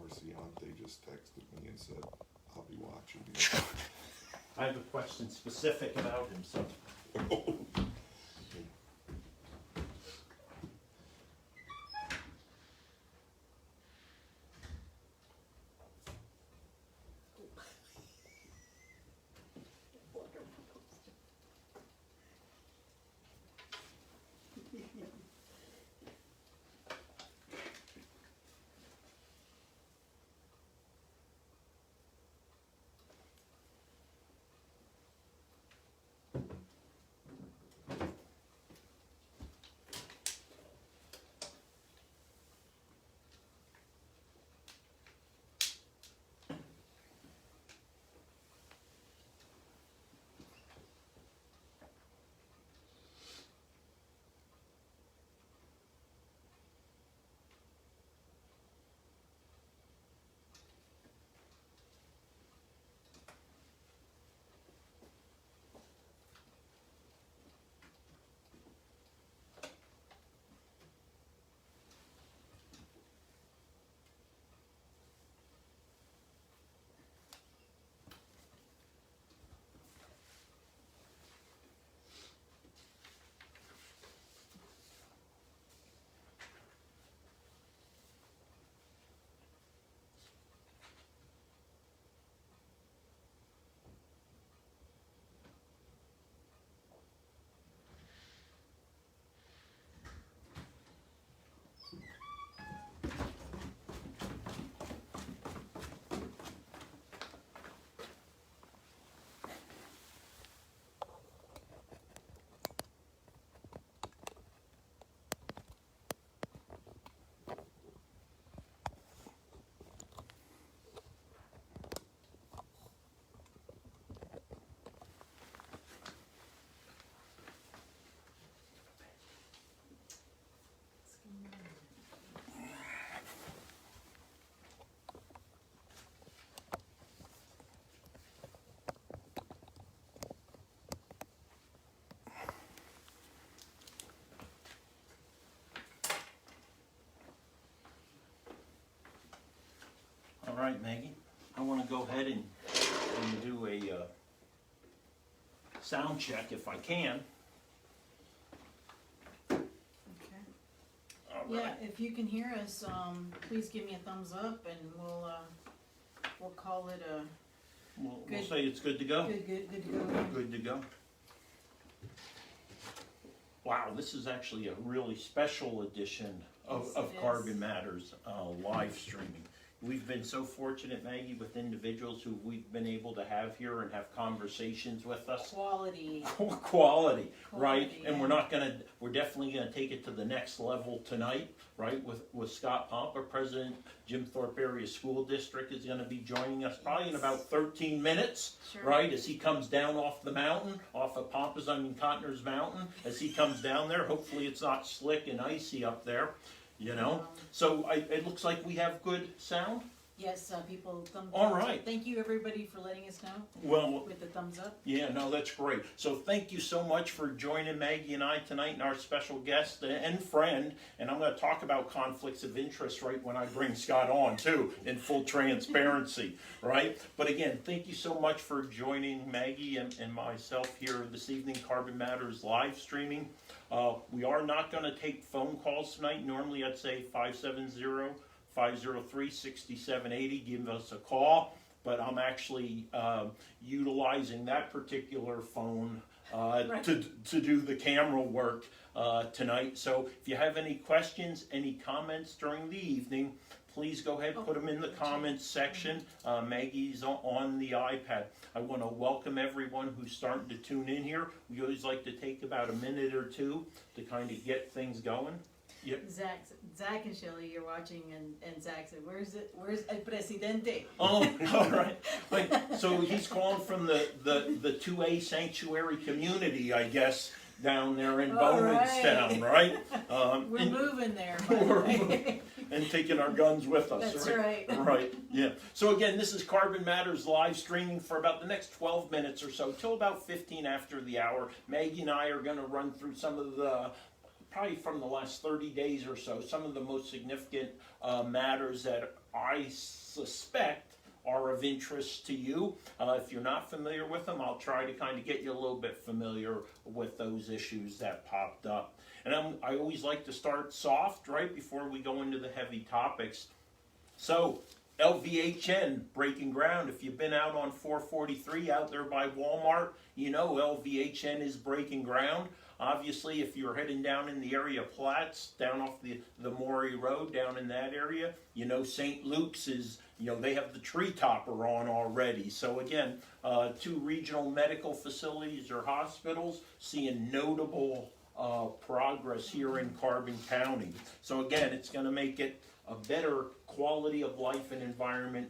They just texted me and said, I'll be watching you. I have a question specific about him, so. All right, Maggie, I want to go ahead and do a sound check if I can. Okay. All Yeah, right. if you can hear us, please give me a thumbs up and we'll call it a We'll Good. say it's good to go. good to go. Good to go. Wow, this is actually a really special edition of, Yes, of it is. Carbon Matters live streaming. We've been so fortunate, Maggie, with individuals who we've been able to have here and have conversations with us. Quality. Quality, right? Quality, And yeah. we're definitely gonna take it to the next level tonight, right? With Scott Pompa, President, Jim Thorpe Area School District is gonna be joining us probably in about 13 minutes, Sure. right? As he comes down off the mountain, off of Cotner's Mountain, as he comes down there, hopefully it's not slick and icy up there, you know? So it looks like we have good sound. Yes, people thumbs All up. right. Thank you everybody for letting us know Well, with the thumbs up. yeah, no, that's great. So thank you so much for joining Maggie and I tonight and our special guest and friend. And I'm going to talk about conflicts of interest right when I bring Scott on too, in full transparency, right? But again, thank you so much for joining Maggie and myself here this evening, Carbon Matters live streaming. We are not going to take phone calls tonight. Normally I'd say 570-503-6780. Give us a call. But I'm actually utilizing that particular phone Right. to do the camera work tonight. So if you have any questions, any comments during the evening, please go ahead, put them in the comments section. Maggie's on the iPad. I want to welcome everyone who's starting to tune in here. We always like to take about a minute or two to kind of get things going. Yep. Zach and Shelly, you're watching, and Zach said, "Where's El Presidente?" Oh, all right. Wait, so he's calling from the 2A sanctuary community, I guess, down there in All Bowmanstown, right? We're and, moving there. By the We're way. and taking our guns with us, That's right? right. Right, yeah. So again, this is Carbon Matters live streaming for about the next 12 minutes or so, till about 15 after the hour. Maggie and I are going to run through some of the, probably from the last 30 days or so, some of the most significant matters that I suspect are of interest to you. If you're not familiar with them, I'll try to kind of get you a little bit familiar with those issues that popped up. And I always like to start soft, right, before we go into the heavy topics. So, Lvhn breaking ground. If you've been out on 443 out there by Walmart, you know Lvhn is breaking ground. Obviously, if you're heading down in the area of Platts, down off the Morey Road, down in that area, you know St. Luke's is, you know, they have the tree topper on already. So again, 2 regional medical facilities or hospitals seeing notable progress here in Carbon County. So again, it's going to make it a better quality of life and environment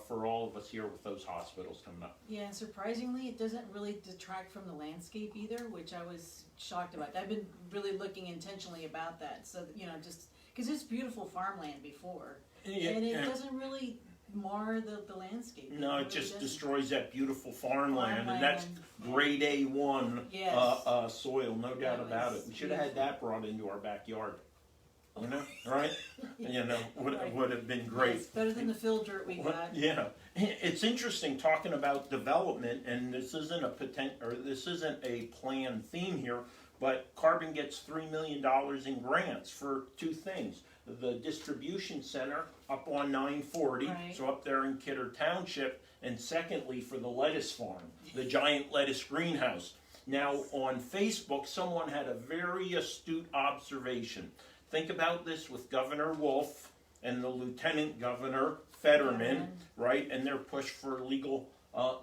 for all of us here with those hospitals coming up. Yeah, and surprisingly, it doesn't really detract from the landscape either, which I was shocked about. I've been really looking intentionally about that, so you know, just because it's beautiful farmland before, Yeah, and it yeah. doesn't really mar the landscape. No, it really just doesn't. destroys that beautiful farmland, and Farmland, that's grade A1 Yes. soil, no doubt That about it. was We should have had that brought into our backyard. You know, right? You know, would have been great. It's better than the fill dirt we got. Yeah, it's interesting talking about development, and this isn't a planned theme here, but Carbon gets $3 million in grants for 2 things. The distribution center up on 940, Right. so up there in Kidder Township, and secondly for the lettuce farm, the giant lettuce greenhouse. Now on Facebook, someone had a very astute observation. Think about this with Governor Wolf and the Lieutenant Governor Fetterman, right? And their push for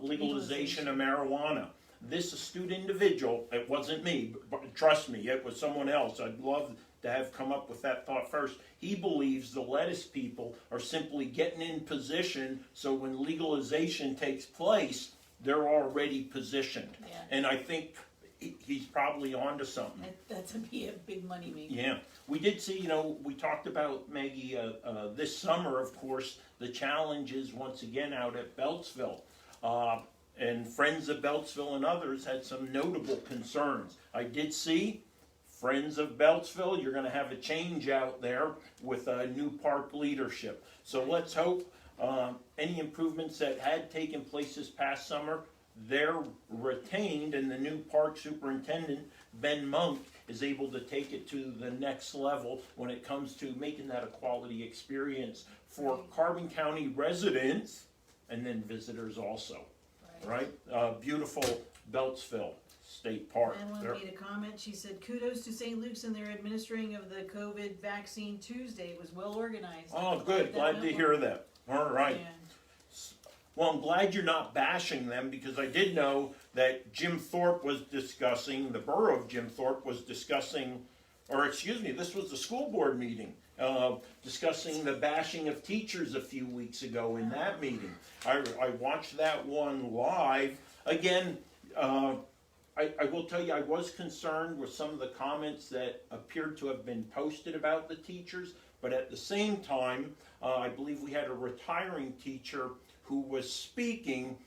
legalization of marijuana. This astute individual, it wasn't me, but trust me, it was someone else. I'd love to have come up with that thought first. He believes the lettuce people are simply getting in position so when legalization takes place, they're already positioned. Yeah. And I think he's probably onto something. That's be a big money maker. Yeah, we did see, you know, we talked about, Maggie, this summer, of course, the challenges once again out at Beltsville. And Friends of Beltsville and others had some notable concerns. I did see Friends of Beltsville, you're going to have a change out there with new park leadership. So let's hope any improvements that had taken place this past summer, they're retained, and the new park superintendent, Ben Monk, is able to take it to the next level when it comes to making that a quality experience for Carbon County residents and then visitors also, right? Beautiful Beltsville State Park. And one made a comment, she said, kudos to St. Luke's and their administering of the COVID vaccine Tuesday. It was well organized. Oh, good, glad to hear that. All right. Yeah. Well, I'm glad you're not bashing them, because I did know that Jim Thorpe was discussing, the borough of Jim Thorpe was discussing, or excuse me, this was the school board meeting, discussing the bashing of teachers a few weeks ago in that meeting. I watched that one live. Again, I will tell you, I was concerned with some of the comments that appeared to have been posted about the teachers, but at the same time, I believe we had a retiring teacher who was speaking,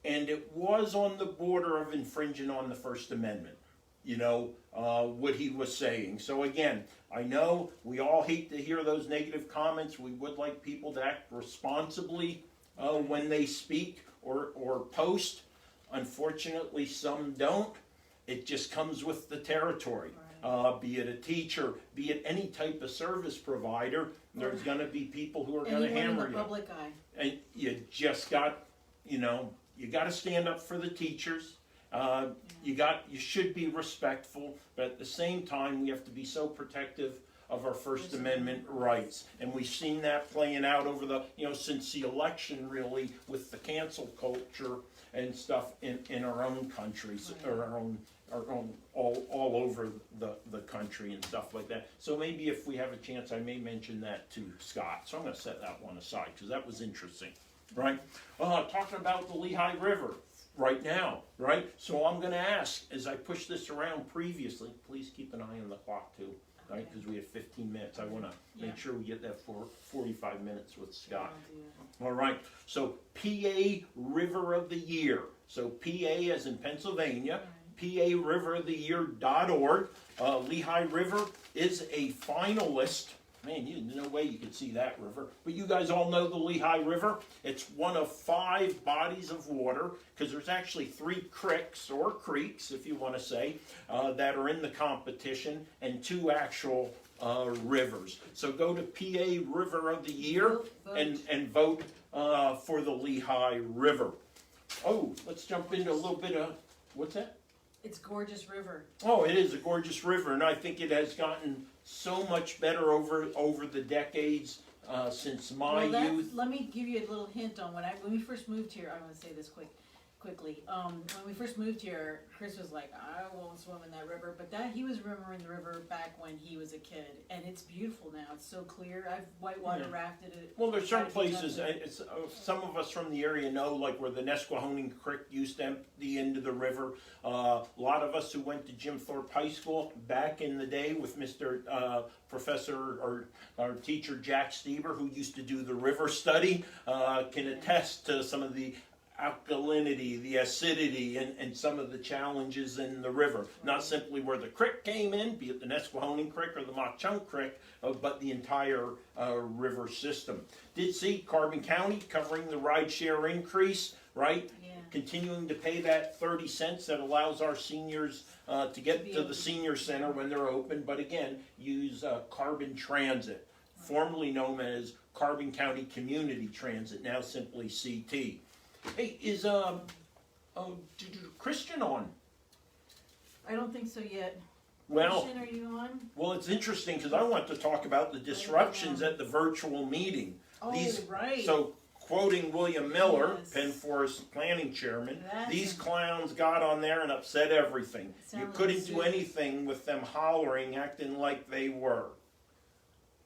and it was on the border of infringing on the First Amendment, you know, what he was saying. So again, I know we all hate to hear those negative comments. We would like people to act responsibly when they speak or post. Unfortunately, some don't. It just comes with the territory. Be it a teacher, be it any type of service provider, there's going to be people who are going to hammer you. Public eye. And you just got, you know, you got to stand up for the teachers. You should be respectful, but at the same time, we have to be so protective of our First Amendment rights. And we've seen that playing out over the, you know, since the election, really, with the cancel culture and stuff in our own countries, or our own all over the country and stuff like that. So maybe if we have a chance, I may mention that to Scott. So I'm going to set that one aside, because that was interesting, right? Talking about the Lehigh River right now, right? So I'm going to ask, as I push this around previously, please keep an eye on the clock too, right? Because we have 15 minutes. I want to make sure we get that for 45 minutes with Scott. All right, so PA River of the Year. So PA as in Pennsylvania, PARiveroftheyear.org. Lehigh River is a finalist Man, no way you could see that river. But you guys all know the Lehigh River. It's one of 5 bodies of water, because there's actually 3 creeks, or creeks, if you want to say, that are in the competition, and 2 actual rivers. So go to PA River of the Year and vote for the Lehigh River. Oh, let's jump into a little bit of, what's that? It's gorgeous river. Oh, it is a gorgeous river, and I think it has gotten so much better over the decades since my youth. Let me give you a little hint on when we first moved here. I want to say this quickly. When we first moved here, Chris was like, "I won't swim in that river," but he was remembering the river back when he was a kid, and it's beautiful now. It's so clear. I've whitewater rafted it. Well, there's certain places. Some of us from the area know, like where the Nesquehoning Creek used to empty into the river. A lot of us who went to Jim Thorpe High School back in the day with Mr. Professor or our teacher Jack Stieber, who used to do the river study, can attest to some of the alkalinity, the acidity, and some of the challenges in the river. Not simply where the creek came in, be it the Nesquehoning Creek or the Mauch Chunk Creek, but the entire river system. Did see Carbon County covering the rideshare increase, right? Yeah. Continuing to pay that 30 cents that allows our seniors to get to the senior center when they're open, but again, use Carbon Transit, formerly known as Carbon County Community Transit, now simply CT. Hey, is Christian on? I don't think so yet. Well, Christian, are you on? well, it's interesting because I want to talk about the disruptions at the virtual meeting. Oh, right. So, quoting William Miller, Yes. Penn Forest Planning Chairman, That's these it. clowns got on there and upset everything. You Sounds couldn't like do Sue. anything with them hollering, acting like they were.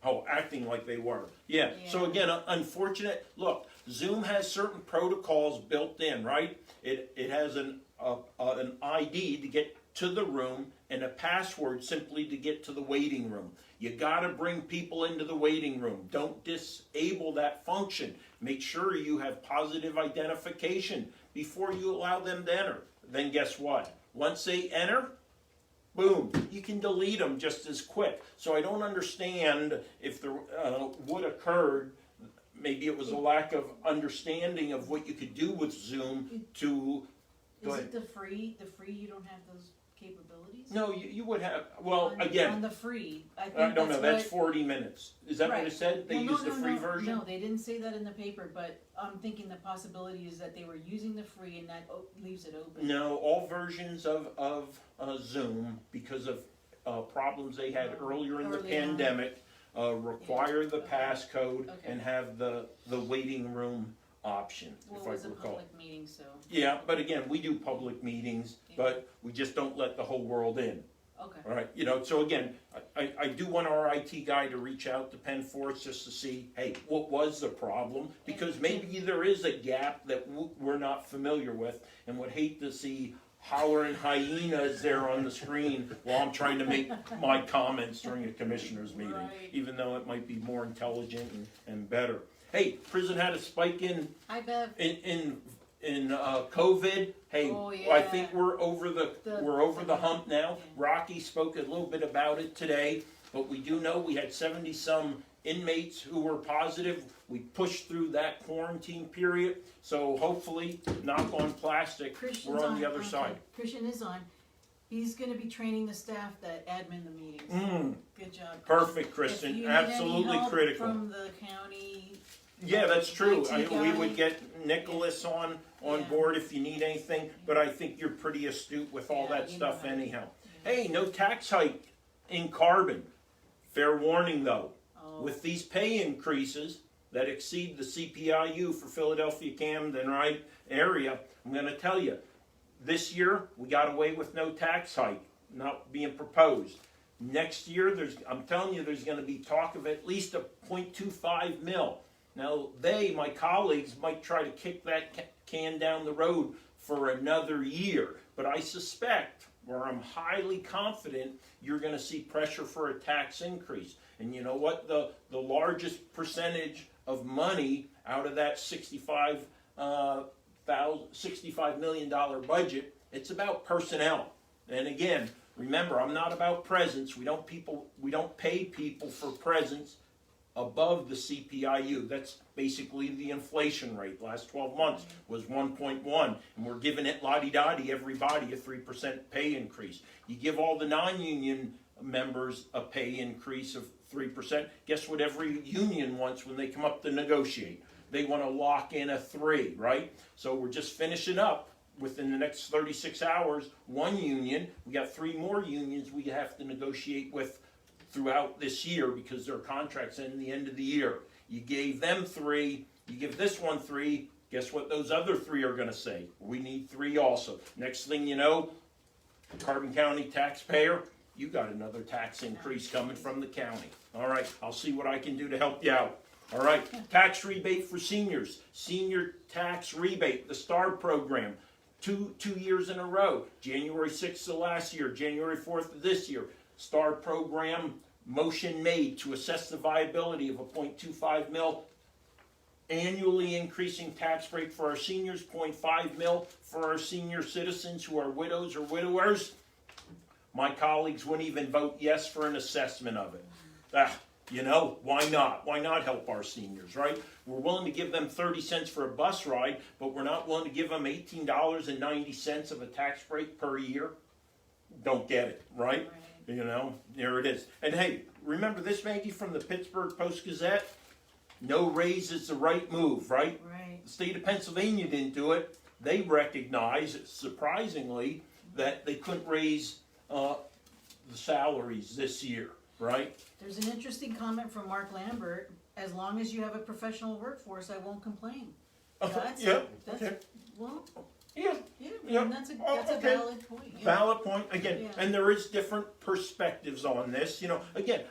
Oh, acting like they were. Yeah. So Yeah. again, unfortunate. Look, Zoom has certain protocols built in, right? It has an ID to get to the room and a password simply to get to the waiting room. You got to bring people into the waiting room. Don't disable that function. Make sure you have positive identification before you allow them to enter. Then guess what? Once they enter, boom, you can delete them just as quick. So I don't understand if there what occurred. Maybe it was a lack of understanding of what you could do with Zoom to. Go Is ahead. it the free? The free, you don't have those capabilities? No, you would have. Well, on again, the free. I think I don't know. That's what, 40 minutes. Is that what Right. it said? They Well, used the free version? No, they didn't say that in the paper, but I'm thinking the possibility is that they were using the free and that leaves it open. No, all versions of Zoom, because of problems they had earlier in the Early on. pandemic, require the Okay. passcode Okay. and have the waiting room option, Well, if it I was a recall. public meeting, so, Yeah, but again, we do public meetings, but we just don't let the whole world in. okay. All right, so again, I do want our IT guy to reach out to Penn Forest just to see, hey, what was the problem? Because maybe there is a gap that we're not familiar with, and would hate to see hollering hyenas there on the screen while I'm trying to make my comments during a commissioner's meeting, Right. even though it might be more intelligent and better. Hey, prison had a spike in Hi, Bev. COVID. Hey, Oh, I yeah. think we're over the hump now. Yeah. Rocky spoke a little bit about it today, but we do know we had 70 some inmates who were positive. We pushed through that quarantine period, so hopefully, knock on plastic, Christian's we're on the other okay. side. Christian is on. He's gonna be training the staff that admin the meetings. Good job. Perfect, If Kristen. you need Absolutely any help critical. from the county. Yeah, that's true. IT We guy. would get Nicholas on Yeah. board if you need anything, but I think you're pretty astute with all Yeah, that you know stuff how to- anyhow. Yeah. Hey, no tax hike in carbon. Fair warning though, Oh. with these pay increases that exceed the CPIU for Philadelphia, Camden, right, area, I'm gonna tell you, this year, we got away with no tax hike, not being proposed. Next year, I'm telling you, there's gonna be talk of at least a 0.25 mil. Now, my colleagues, might try to kick that can down the road for another year, but I suspect, or I'm highly confident, you're going to see pressure for a tax increase. And you know what? The largest percentage of money out of that $65 million budget, it's about personnel. And again, remember, I'm not about presents. We don't pay people for presents. above the CPIU. That's basically the inflation rate. Last 12 months was 1.1, and we're giving it la-di-da-di, everybody a 3% pay increase. You give all the non-union members a pay increase of 3%. Guess what every union wants when they come up to negotiate? They want to lock in a 3, right? So we're just finishing up within the next 36 hours, one union. We got 3 more unions we have to negotiate with throughout this year because their contracts end the end of the year. You gave them 3, you give this one 3, guess what those other 3 are going to say? We need 3 also. Next thing you know, Carbon County taxpayer, you got another tax increase coming from the county. All right, I'll see what I can do to help you out. All right, tax rebate for seniors, senior tax rebate, the STAR program, two years in a row, January 6th of last year, January 4th of this year. STAR program, motion made to assess the viability of a 0.25 mil annually increasing tax rate for our seniors, 0.5 mil for our senior citizens who are widows or widowers. My colleagues wouldn't even vote yes for an assessment of it. You know, why not? Why not help our seniors, right? We're willing to give them 30 cents for a bus ride, but we're not willing to give them $18.90 of a tax break per year. Don't get it, right? You know, there it is. And hey, remember this, Maggie, from the Pittsburgh Post-Gazette? No raise is the right move, right? Right. The state of Pennsylvania didn't do it. They recognized, surprisingly, that they couldn't raise the salaries this year, right? There's an interesting comment from Mark Lambert. As long as you have a professional workforce, I won't complain. That's, Okay. Well, Yeah. yeah, and that's a valid point. Yeah. Valid point, again, Yeah. and there is different perspectives on this. You know, again,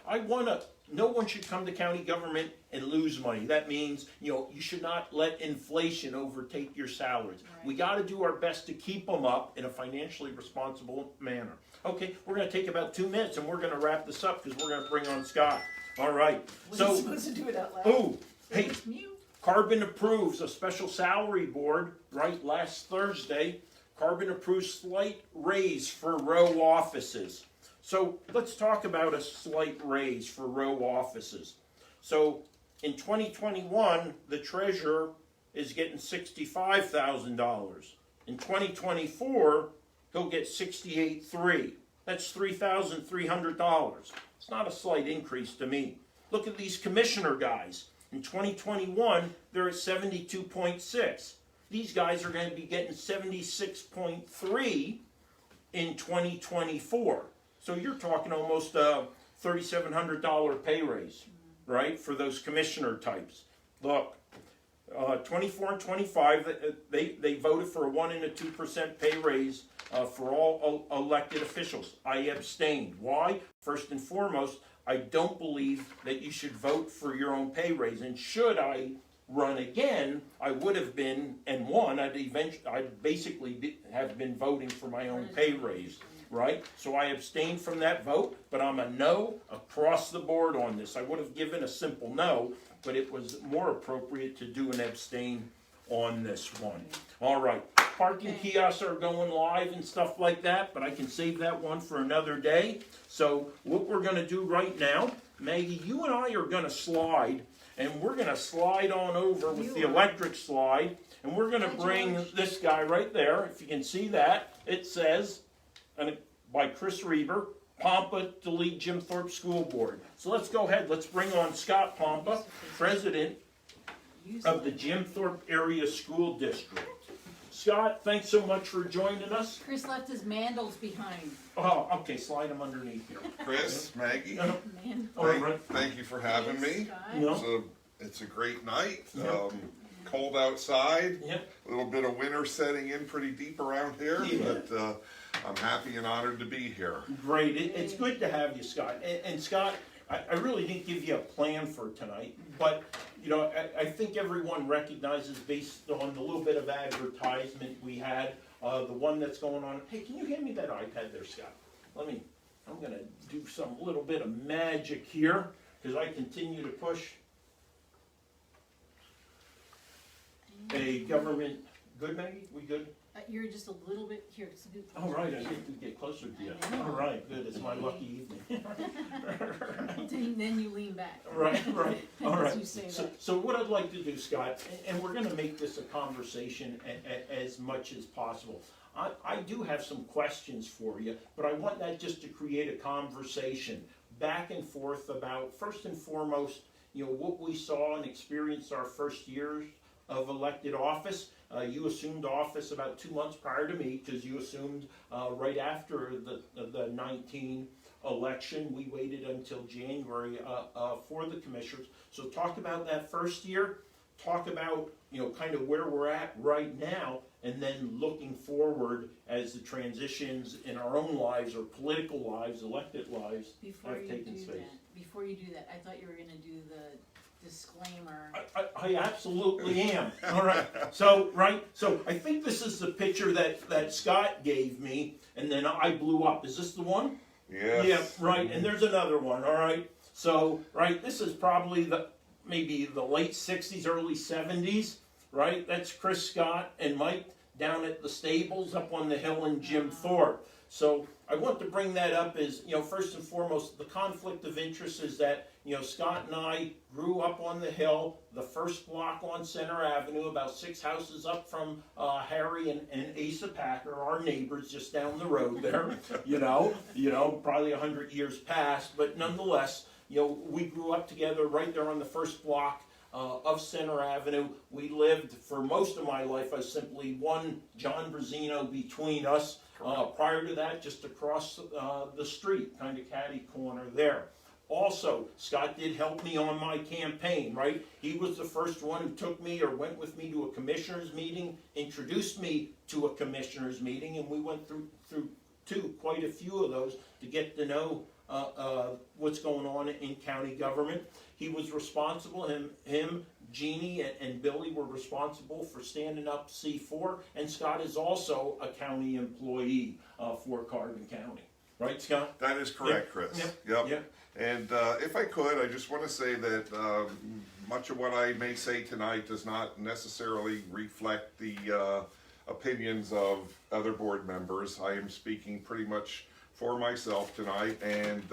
no one should come to county government and lose money. That means, you know, you should not let inflation overtake your salaries. Right. We got to do our best to keep them up in a financially responsible manner. Okay, we're going to take about 2 minutes and we're going to wrap this up because we're going to bring on Scott. All right. Was So, he supposed to do it out loud? oh, hey, It's mute. Carbon approves a special salary board, right, last Thursday. Carbon approves slight raise for row offices. So let's talk about a slight raise for row offices. So in 2021, the treasurer is getting $65,000. In 2024, he'll get $68,300. That's $3,300. It's not a slight increase to me. Look at these commissioner guys. In 2021, they're at 72.6. These guys are going to be getting 76.3 in 2024. So you're talking almost a $3,700 pay raise, right, for those commissioner types. Look, 24 and 25, they voted for a 1% and a 2% pay raise for all elected officials. I abstained. Why? First and foremost, I don't believe that you should vote for your own pay raise. And should I run again, I would have been and won. I'd basically have been voting for my own pay raise, right? So I abstained from that vote, but I'm a no across the board on this. I would have given a simple no, but it was more appropriate to do an abstain on this one. All right, parking kiosks are going live and stuff like that, but I can save that one for another day. So what we're going to do right now, Maggie, you and I are going to slide, and we're going to slide on over with the electric slide, and we're going to bring this guy right there. If you can see that, it says, by Chris Reber, Pompa to lead Jim Thorpe School Board. So let's go ahead. Let's bring on Scott Pompa, President of the Jim Thorpe Area School District. Scott, thanks so much for joining us. Chris left his mandals behind. Oh, okay, slide them underneath here. Chris, Maggie, thank you for having me. No. It's a great night. Yeah. Cold outside. Yep. A little bit of winter setting in pretty deep around here, but I'm happy and honored to be here. Great. It's good to have you, Scott. And Scott, I really didn't give you a plan for tonight, but you know, I think everyone recognizes, based on the little bit of advertisement we had, the one that's going on. Hey, can you hand me that iPad there, Scott? I'm going to do some little bit of magic here because I continue to push a government Good, Maggie? We good? You're just a little bit, here, scoot. All right, I get to get closer to you. I know. All right, good, it's my lucky evening. Then you lean back. Right, all As right. you say So, that. so what I'd like to do, Scott, and we're gonna make this a conversation as much as possible. I do have some questions for you, but I want that just to create a conversation back and forth about, first and foremost, what we saw and experienced our first years of elected office. You assumed office about 2 months prior to me, because you assumed right after the 19 election. We waited until January for the commissioners. So talk about that first year, talk about kind of where we're at right now, and then looking forward as the transitions in our own lives or political lives, elected lives, have taken space. Before you do that, I thought you were gonna do the disclaimer. I absolutely am. All right. So I think this is the picture that Scott gave me, and then I blew up. Is this the one? Yes. Yeah, right. And there's another one. All right. So this is probably maybe the late '60s, early '70s. Right. That's Chris, Scott, and Mike down at the stables up on the hill, and Jim Thorpe. So I want to bring that up as, first and foremost, the conflict of interest is that, Scott and I grew up on the hill, the first block on Center Avenue, about 6 houses up from Harry and Asa Packer, our neighbors just down the road there, probably 100 years past, but nonetheless, we grew up together right there on the first block of Center Avenue. We lived, for most of my life, as simply one John Brazino between us. Prior to that, just across the street, kind of catty corner there. Also, Scott did help me on my campaign, right? He was the first one who took me or went with me to a commissioner's meeting, introduced me to a commissioner's meeting, and we went through quite a few of those to get to know what's going on in county government. He was responsible, him, Jeannie, and Billy were responsible for standing up C4, and Scott is also a county employee for Carbon County. Right, Scott? That is correct, Chris. Yep. And if I could, I just want to say that much of what I may say tonight does not necessarily reflect the opinions of other board members. I am speaking pretty much for myself tonight, and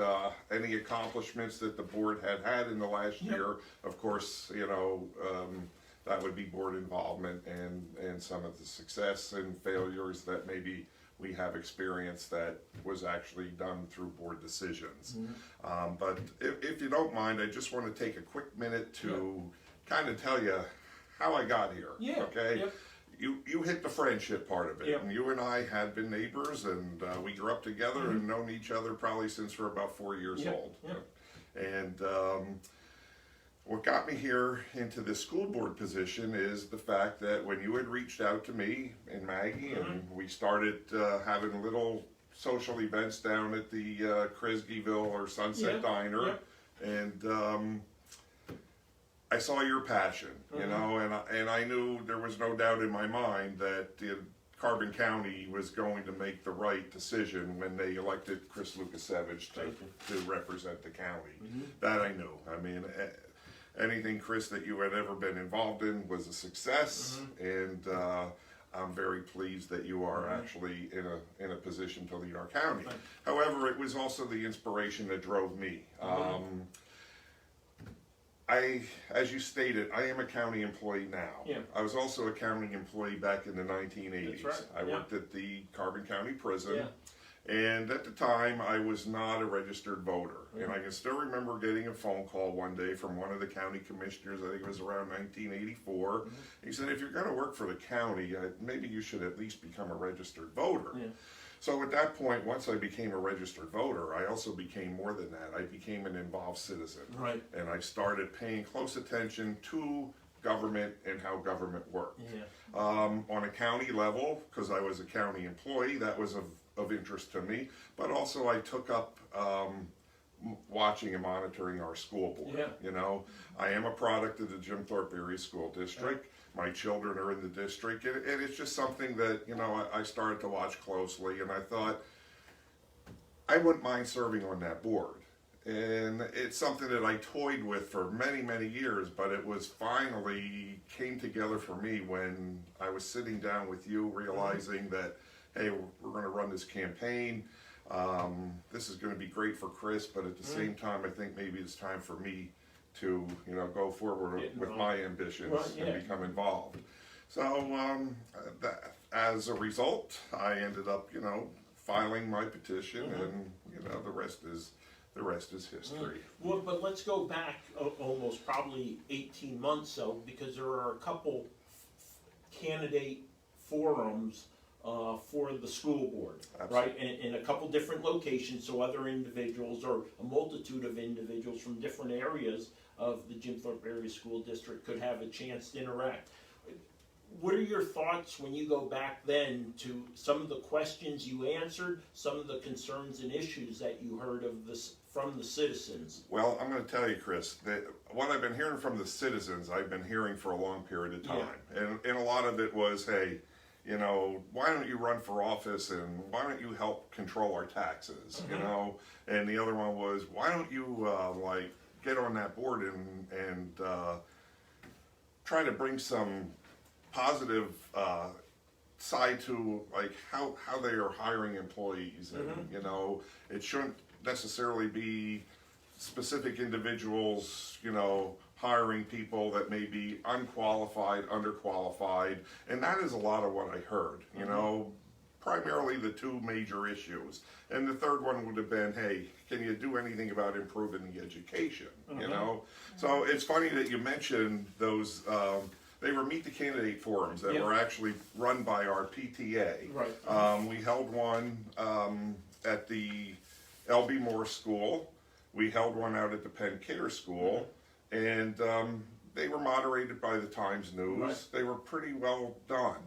any accomplishments that the board had in the last year, of course, that would be board involvement and some of the success and failures that maybe we have experienced that was actually done through board decisions. But if you don't mind, I just want to take a quick minute to kind of tell you how I got here. Okay. Yep. You hit the friendship part of it, Yep. and you and I had been neighbors, and we grew up together and known each other probably since we're about 4 years old. Yep. And what got me here into this school board position is the fact that when you had reached out to me and Maggie, and we started having little social events down at the Kresgeville or Sunset Diner, and I saw your passion, and I knew there was no doubt in my mind that Carbon County was going to make the right decision when they elected Chris Lukasevich to represent the county. That I knew. I mean, anything, Chris, that you had ever been involved in was a success, and I'm very pleased that you are actually in a position to lead our county. However, it was also the inspiration that drove me. As you stated, I am a county employee now. I was also a county employee back in the 1980s. That's right. I worked at the Carbon County Prison. And at the time, I was not a registered voter. And I can still remember getting a phone call one day from one of the county commissioners, I think it was around 1984. He said, if you're going to work for the county, maybe you should at least become a registered voter. So at that point, once I became a registered voter, I also became more than that. I became an involved citizen. And I started paying close attention to government and how government worked. On a county level, because I was a county employee, that was of interest to me, but also I took up watching and monitoring our school board. I am a product of the Thorpe Area School District. My children are in the district, and it's just something that I started to watch closely, and I thought I wouldn't mind serving on that board. And it's something that I toyed with for many, many years, but it was finally came together for me when I was sitting down with you, realizing that, hey, we're going to run this campaign. This is going to be great for Chris, but at the same time, I think maybe it's time for me to, go forward with my ambitions and become involved. So as a result, I ended up, filing my petition, and the rest is history. Well, but let's go back almost probably 18 months, because there are a couple candidate forums for the school board, right? In a couple different locations, so other individuals or a multitude of individuals from different areas of the Thorpe Area School District could have a chance to interact. What are your thoughts when you go back then to some of the questions you answered, some of the concerns and issues that you heard of from the citizens? Well, I'm going to tell you, Chris, that what I've been hearing from the citizens, I've been hearing for a long period of time. And a lot of it was, hey, why don't you run for office, and why don't you help control our taxes, And the other one was, why don't you get on that board and try to bring some positive side to how they are hiring employees, and it shouldn't necessarily be specific individuals hiring people that may be unqualified, underqualified, and that is a lot of what I heard, primarily the two major issues. And the third one would have been, hey, can you do anything about improving the education, So it's funny that you mentioned those, they were Meet the Candidate forums that were actually run by our PTA. Right. We held one at the Lvhn school. We held one out at the Penn Kidder school. And they were moderated by the Times News. Right. They were pretty well done,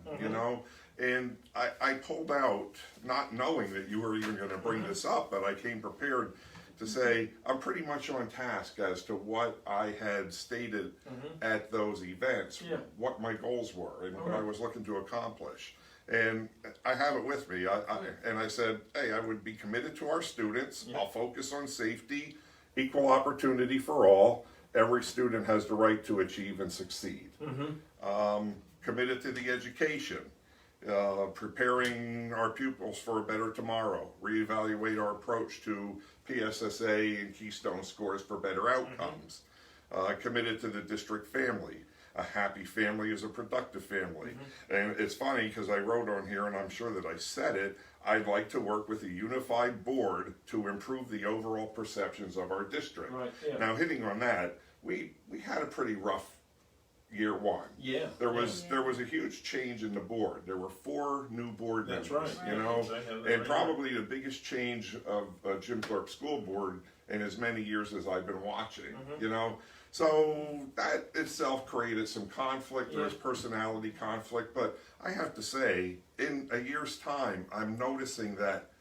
And I pulled out, not knowing that you were even going to bring this up, but I came prepared to say I'm pretty much on task as to what I had stated at those events, what my goals were, and what I was looking to accomplish. And I have it with me. And I said, hey, I would be committed to our students. I'll focus on safety, equal opportunity for all. Every student has the right to achieve and succeed. Committed to the education. Preparing our pupils for a better tomorrow, reevaluate our approach to PSSA and Keystone scores for better outcomes. Committed to the district family. A happy family is a productive family. And it's funny because I wrote on here, and I'm sure that I said it, I'd like to work with a unified board to improve the overall perceptions of our district. Right, Now, hitting on that, we had a pretty rough year one. There was a huge change in the board. There were 4 new board members. That's right. And probably the biggest change of Thorpe School Board in as many years as I've been watching. So that itself created some conflict. There was personality conflict, but I have to say, in a year's time, I'm noticing that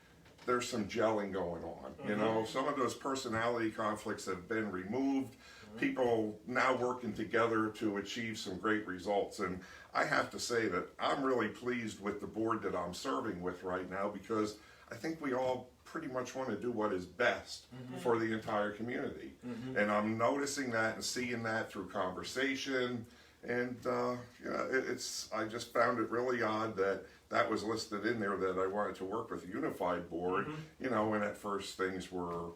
there's some gelling going on. Some of those personality conflicts have been removed. People now working together to achieve some great results. And I have to say that I'm really pleased with the board that I'm serving with right now, because I think we all pretty much want to do what is best for the entire community. And I'm noticing that and seeing that through conversation. And I just found it really odd that was listed in there, that I wanted to work with a unified board, when at first things were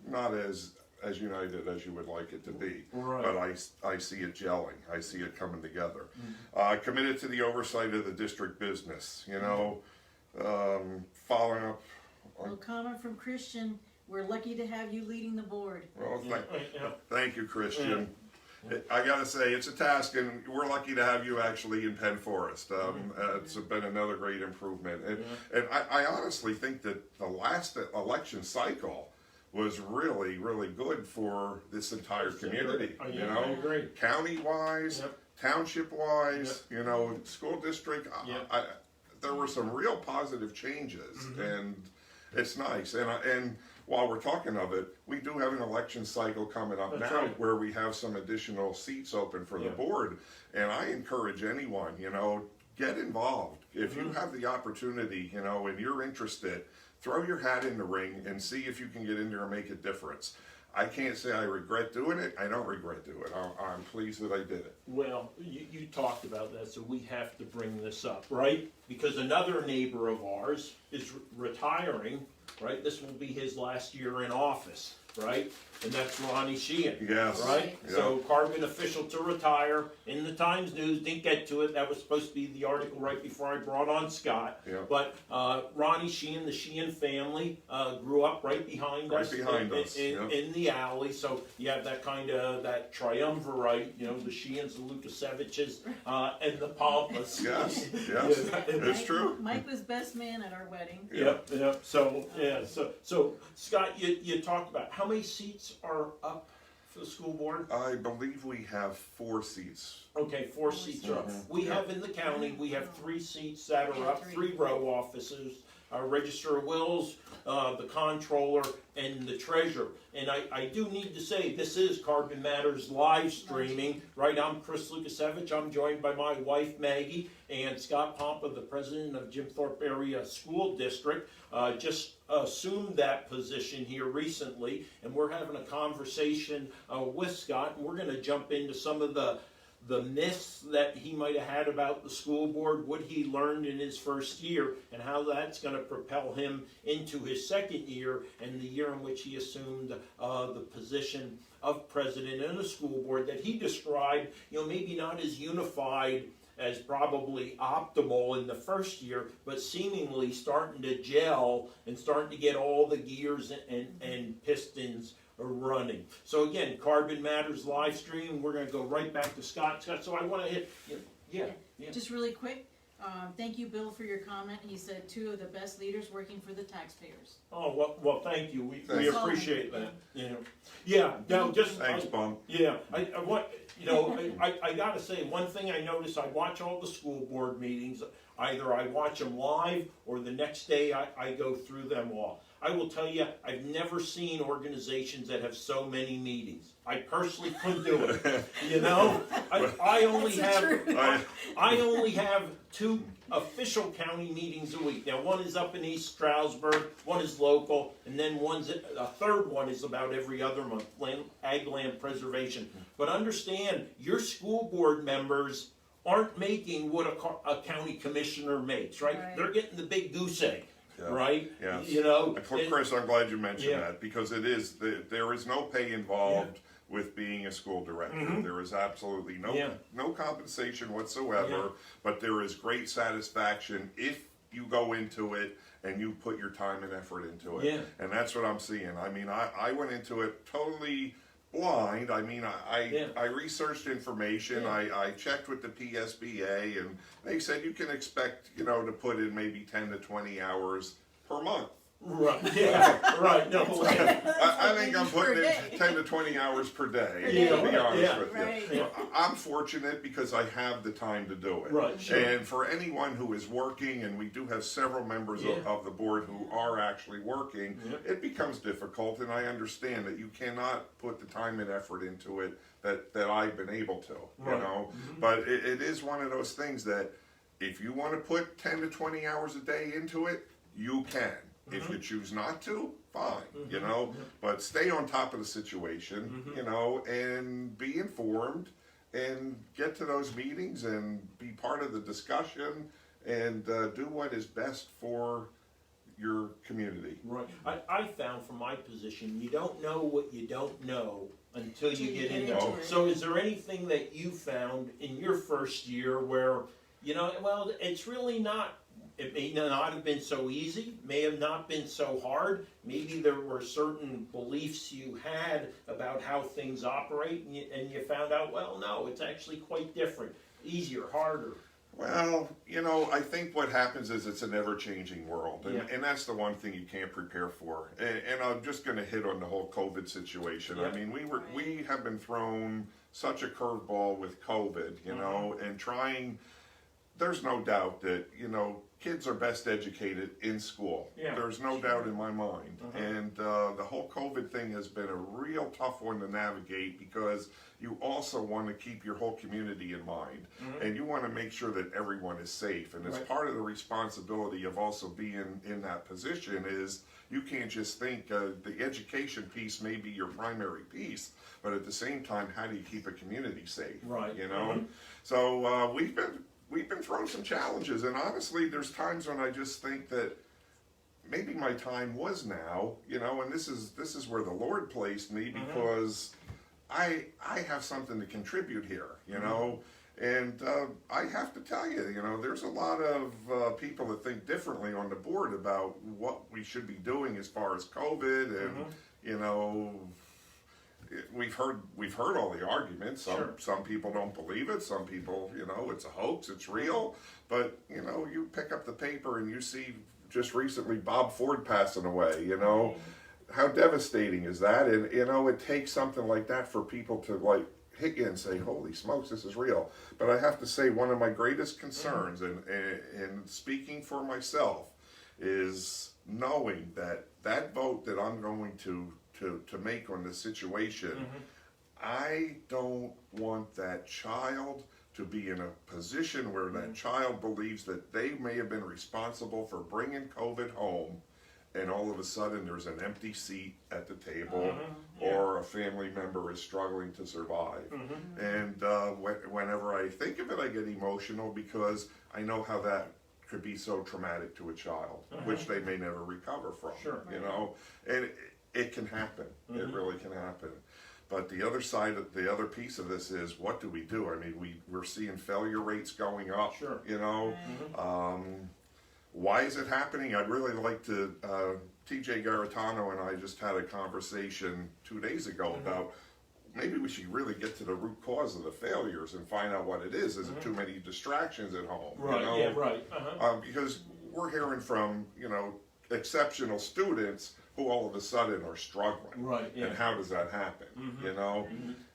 not as united as you would like it to be. But I see it gelling. I see it coming together. Committed to the oversight of the district business, following up. Well, comment from Christian, we're lucky to have you leading the board. Well, thank you, Christian. I gotta say, it's a task, and we're lucky to have you actually in Penn Forest. It's been another great improvement. And I honestly think that the last election cycle was really, really good for this entire community. I agree. County-wise, township-wise, school district. There were some real positive changes, and it's nice. And while we're talking of it, we do have an election cycle coming up now where we have some additional seats open for the board. And I encourage anyone, get involved. If you have the opportunity, you know, and you're interested, throw your hat in the ring and see if you can get in there and make a difference. I can't say I regret doing it. I don't regret doing it. I'm pleased that I did it. Well, you talked about that, so we have to bring this up, right? Because another neighbor of ours is retiring, right? This will be his last year in office, right? And that's Ronnie Sheehan. Yes. Right? Yeah. So Carbon official to retire. In the Times News, didn't get to it. That was supposed to be the article right before I brought on Scott. Yeah. But Ronnie Sheehan, the Sheehan family, grew up right behind us. In the alley. So you have that kind of, that triumvirate, you know, the Sheehans, the Lukaseviches, and the Pompas. Yes, yes, it's true. Mike was best man at our wedding. Yep. So, so Scott, you talked about how many seats are up for the school board? I believe we have 4 seats. Okay, 4 seats are up. We have in the county, we have 3 seats that are up, 3 row offices, Register of Wills, the comptroller, and the treasurer. And I do need to say, this is Carbon Matters live streaming, right? I'm Chris Lukasevich. I'm joined by my wife, Maggie, and Scott Pompa, the president of Thorpe Area School District. Just assumed that position here recently, and we're having a conversation with Scott, and we're going to jump into some of the myths that he might have had about the school board, what he learned in his first year, and how that's going to propel him into his second year and the year in which he assumed the position of president in the school board that he described, you know, maybe not as unified as probably optimal in the first year, but seemingly starting to gel and starting to get all the gears and pistons running. So again, Carbon Matters live stream. We're going to go right back to Scott. So I want to hit, yeah. Just really quick, thank you, Bill, for your comment. He said 2 of the best leaders working for the taxpayers. Oh, well thank you. We Thanks. appreciate that. Yeah. Now just Thanks, Bum. Yeah, I want, you know, I got to say, one thing I noticed, I watch all the school board meetings. Either I watch them live or the next day I go through them all. I will tell you, I've never seen organizations that have so many meetings. I personally couldn't do it. You know, I only have 2 official county meetings a week. Now, one is up in East Stroudsburg, one is local, and then a third one is about every other month, ag land preservation. But understand, your school board members aren't making what a county commissioner makes, right? They're getting the big goose egg. Yeah. Right? Yes. You know, Chris, I'm glad you mentioned that, because it is, there is no pay involved with being a school director. There is absolutely no compensation whatsoever, but there is great satisfaction if you go into it and you put your time and effort into it. And that's what I'm seeing. I mean, I went into it totally blind. I mean, I researched information. I checked with the PSBA, and they said you can expect, you know, to put in maybe 10 to 20 hours per month. Right. Yeah. Right. No. I think I'm putting in 10 to 20 hours per day. To be honest with you, I'm fortunate because I have the time to do it. Right. Sure. And for anyone who is working, and we do have several members of the board who are actually working, it becomes difficult. And I understand that you cannot put the time and effort into it that I've been able to. You know, but it is one of those things that if you want to put 10 to 20 hours a day into it, you can. If you choose not to, fine, you know, but stay on top of the situation, you know, and be informed and get to those meetings and be part of the discussion and do what is best for your community. Right. I found from my position, you don't know what you don't know until you get into it. So is there anything that you found in your first year where, you know, well, it's really not, it may not have been so easy, may have not been so hard. Maybe there were certain beliefs you had about how things operate, and you found out, well, no, it's actually quite different, easier, harder. Well, you know, I think what happens is it's an ever-changing world, and that's the one thing you can't prepare for. And I'm just going to hit on the whole COVID situation. I mean, we have been thrown such a curveball with COVID, you know, and trying there's no doubt that, you know, kids are best educated in school. Yeah. There's no doubt in my mind. And the whole COVID thing has been a real tough one to navigate, because you also want to keep your whole community in mind. And you want to make sure that everyone is safe. And it's Right. part of the responsibility of also being in that position is you can't just think the education piece may be your primary piece, but at the same time, how do you keep a community safe? Right. You know? So we've been thrown some challenges, and honestly, there's times when I just think that maybe my time was now, you know, and this is where the Lord placed me, because I have something to contribute here, you know, and I have to tell you, you know, there's a lot of people that think differently on the board about what we should be doing as far as COVID, and you know. We've heard all the arguments. Some people don't believe it. Some people, you know, it's a hoax. It's real. But you know, you pick up the paper and you see just recently Bob Ford passing away. You know, how devastating is that? And you know, it takes something like that for people to like hit you and say, "Holy smokes, this is real." But I have to say, one of my greatest concerns, and speaking for myself, is knowing that vote that I'm going to make on this situation, I don't want that child to be in a position where that child believes that they may have been responsible for bringing COVID home, and all of a sudden there's an empty seat at the table, or a family member is struggling to survive. And whenever I think of it, I get emotional, because I know how that could be so traumatic to a child, which they may never recover from. You know, and it can happen. It really can happen. But the other side, the other piece of this is, what do we do? I mean, we're seeing failure rates going up. You know, why is it happening? I'd really like to. TJ Garitano and I just had a conversation 2 days ago about maybe we should really get to the root cause of the failures and find out what it is. Is it too many distractions at home? Right. You know? Yeah. Right. Because we're hearing from, you know, exceptional students who all of a sudden are struggling. Right. Yeah. And how does that happen? You know?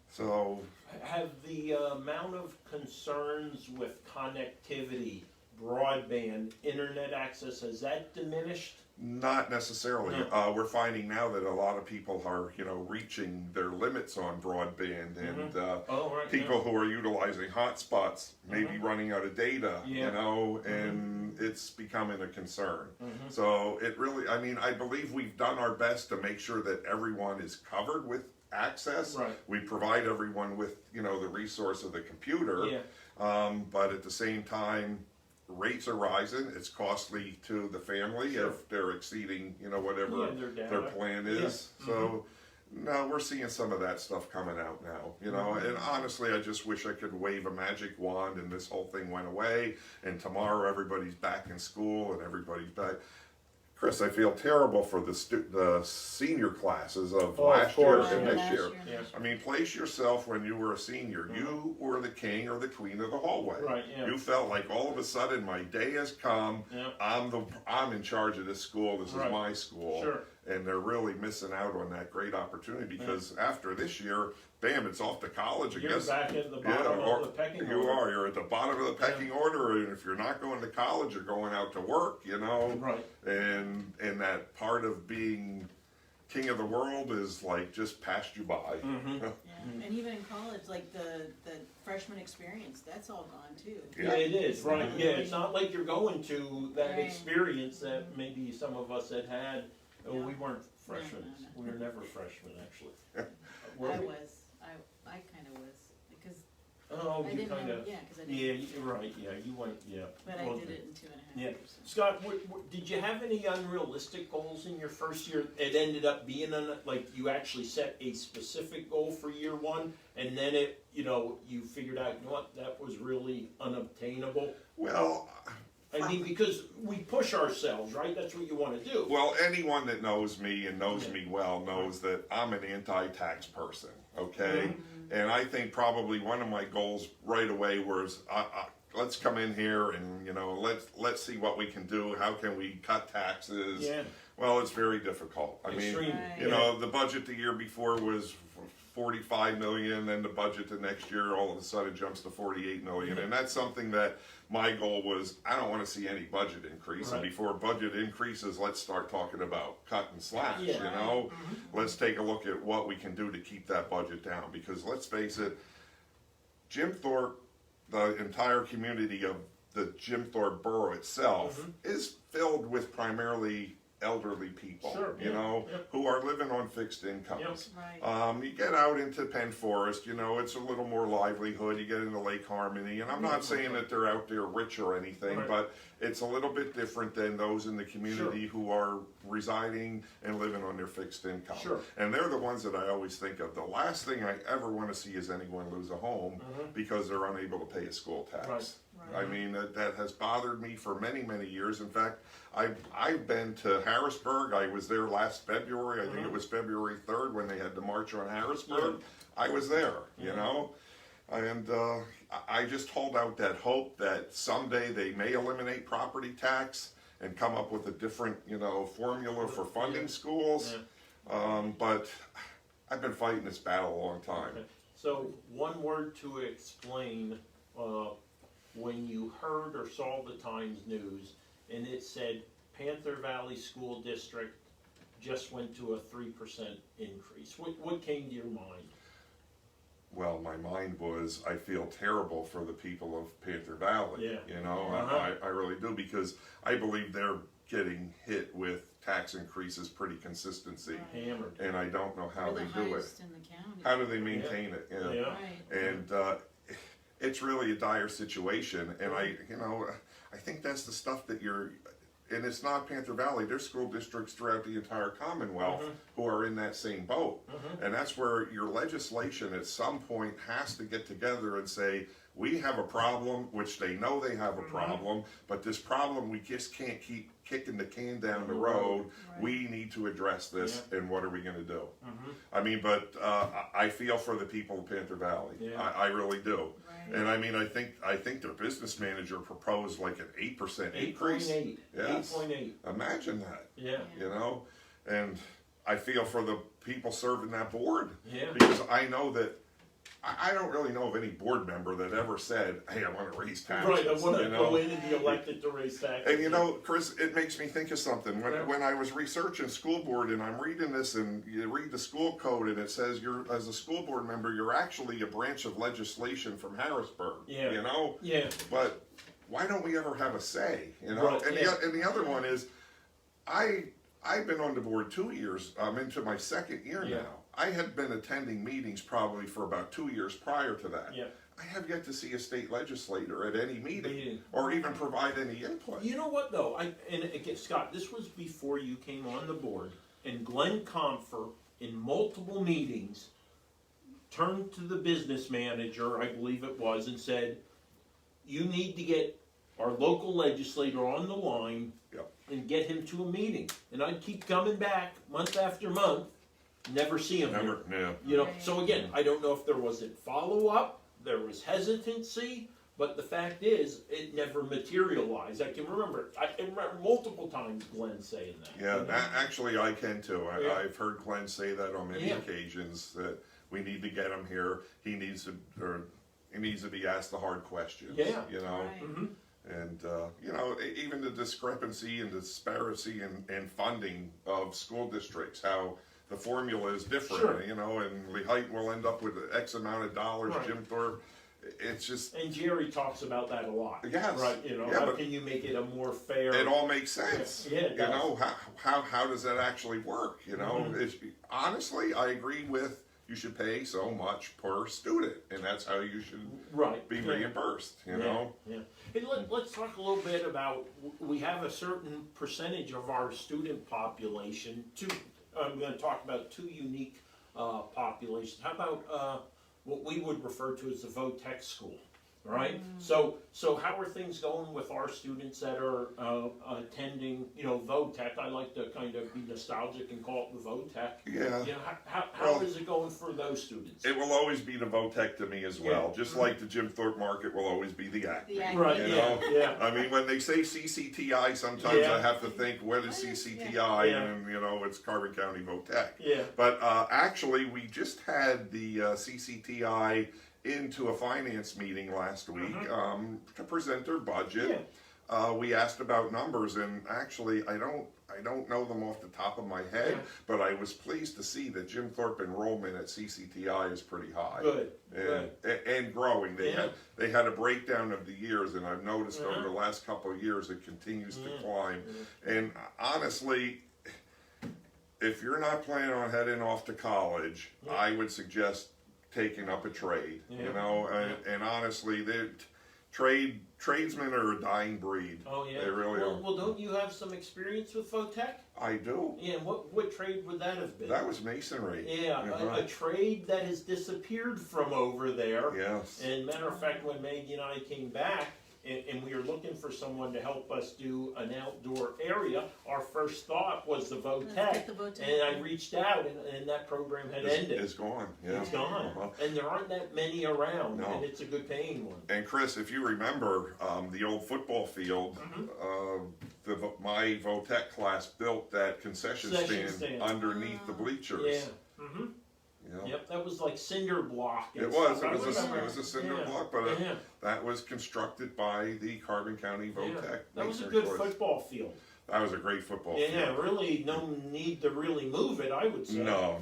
So have the amount of concerns with connectivity, broadband, internet access, has that diminished? not necessarily. We're finding now that a lot of people are, you know, reaching their limits on broadband, and people who are utilizing hotspots may be running out of data, you know, and it's becoming a concern. So it really, I mean, I believe we've done our best to make sure that everyone is covered with access. We provide everyone with, you know, the resource of the computer, but at the same time, rates are rising. It's costly to the family if they're exceeding, you know, whatever their plan is. So, no, we're seeing some of that stuff coming out now, you know, and honestly, I just wish I could wave a magic wand and this whole thing went away and tomorrow everybody's back in school and everybody's back. Chris, I feel terrible for the senior classes of last year and this year. I mean, place yourself when you were a senior. You were the king or the queen of the hallway. You felt like all of a sudden my day has come. I'm in charge of this school. This is my school. And they're really missing out on that great opportunity because after this year, bam, it's off to college. I guess. You're back at the bottom of the pecking order. You are. You're at the bottom of the pecking order, and if you're not going to college, you're going out to work, you know. And that part of being king of the world is like just passed you by. And even in college, like the freshman experience, that's all gone too. Yeah, it is, right. Yeah, it's not like you're going to that experience that maybe some of us had. Oh, we weren't freshmen. We were never freshmen, actually. I was. I kind of was because. Oh, I you didn't kind of. Yeah, because I didn't. Yeah, you're right. Yeah, you went. Yeah. But I did it in 2.5 years. Scott, did you have any unrealistic goals in your first year? It ended up being like you actually set a specific goal for year one, and then it, you know, you figured out, you know what, that was really unobtainable. Well. I mean, because we push ourselves, right? That's what you want to do. Well, anyone that knows me and knows me well knows that I'm an anti-tax person, okay? And I think probably one of my goals right away was, let's come in here and, you know, let's see what we can do. How can we cut taxes? Well, it's very difficult. I mean, you know, the budget the year before was 45 million, then the budget the next year all of a sudden jumps to 48 million. And that's something that my goal was, I don't want to see any budget increase. And before budget increases, let's start talking about cut and slash, you know? Let's take a look at what we can do to keep that budget down. Because let's face it, Jim Thorpe, the entire community of the Jim Thorpe borough itself is filled with primarily elderly people, you know, who are living on fixed incomes. You get out into Penn Forest, you know, it's a little more livelihood. You get into Lake Harmony, and I'm not saying that they're out there rich or anything, but it's a little bit different than those in the community who are residing and living on their fixed income. And they're the ones that I always think of. The last thing I ever want to see is anyone lose a home because they're unable to pay a school tax. I mean, that has bothered me for many, many years. In fact, I've been to Harrisburg. I was there last February. I think it was February 3rd when they had the march on Harrisburg. I was there, you know. And I just hold out that hope that someday they may eliminate property tax and come up with a different, you know, formula for funding schools. But I've been fighting this battle a long time. So one word to explain when you heard or saw the Times News and it said Panther Valley School District just went to a 3% increase. What came to your mind? Well, my mind was, I feel terrible for the people of Panther Valley. You know, I really do, because I believe they're getting hit with tax increases pretty consistency. Hammered. And I don't know how they do it. In the county. How do they maintain it? And it's really a dire situation. And I think that's the stuff that and it's not Panther Valley, there's school districts throughout the entire Commonwealth who are in that same boat. And that's where your legislation at some point has to get together and say, we have a problem, which they know they have a problem, but this problem, we just can't keep kicking the can down the road. We need to address this, and what are we going to do? I mean, but I feel for the people of Panther Valley. I really do. And I mean, I think their business manager proposed like an 8% increase. 8.8. Yes. 8.8. Imagine that. You know, and I feel for the people serving that board. Because I know that I don't really know of any board member that ever said, hey, I want to raise taxes. I want to go in and be elected to raise taxes. And you know, Chris, it makes me think of something. When I was researching school board and I'm reading this, and you read the school code and it says as a school board member, you're actually a branch of legislation from Harrisburg. You know? But why don't we ever have a say? You know? And the other one is, I've been on the board 2 years. I'm into my second year now. I had been attending meetings probably for about 2 years prior to that. I have yet to see a state legislator at any meeting or even provide any input. You know what though? And again, Scott, this was before you came on the board, and Glenn Comfer in multiple meetings turned to the business manager, I believe it was, and said, you need to get our local legislator on the line and get him to a meeting. And I'd keep coming back month after month, never see him here. You know, so again, I don't know if there wasn't follow-up, there was hesitancy, but the fact is, it never materialized. I can remember multiple times Glenn saying that. Actually I can too. I've heard Glenn say that on many occasions, that we need to get him here. He needs to be asked the hard questions. You know? And, you know, even the discrepancy and disparity in funding of school districts, how the formula is different, you know, and Lvhn will end up with X amount of dollars, Jim Thorpe, it's just... And Jerry talks about that a lot. You know, how can you make it a more fair... It all makes sense. You know, how does that actually work, you know? Honestly, I agree with you should pay so much per student, and that's how you should be reimbursed, you know? Hey, let's talk a little bit about, we have a certain percentage of our student population, I'm going to talk about two unique populations. How about what we would refer to as the VOTEC school, right? So how are things going with our students that are attending, VOTEC? I like to kind of be nostalgic and call it the VOTEC. Yeah. How is it going for those students? It will always be the VOTEC to me as well, just like the Jim Thorpe Market will always be the Acme. Right, You know? yeah. I mean, when they say CCTI, sometimes I have to think, what is CCTI? Yeah. And, it's Carbon County VOTEC. Yeah. But actually, we just had the CCTI into a finance meeting last week to present their budget. We asked about numbers, and actually, I don't know them off the top of my head, but I was pleased to see that Jim Thorpe enrollment at CCTI is pretty high. Good. And growing. They had a breakdown of the years, and I've noticed over the last couple of years it continues to climb. And honestly, if you're not planning on heading off to college, I would suggest taking up a trade. And honestly, tradesmen are a dying breed. Oh yeah. They really are. Well, don't you have some experience with VOTEC? I do. Yeah. What trade would that have been? That was masonry. Yeah, a trade that has disappeared from over there. Yes. And matter of fact, when Maggie and I came back, and we were looking for someone to help us do an outdoor area, our first thought was the VOTEC. And I reached out, and that program had ended. It's gone. Yeah. It's gone. And there aren't that many around, and it's a good paying one. And Chris, if you remember the old football field, my VOTEC class built that concession stand underneath the bleachers. Yeah. Yep, that was like cinder block. It was a cinder block, but that was constructed by the Carbon County VOTEC. That was a good football field. That was a great football field. Yeah, really no need to really move it, I would say. No.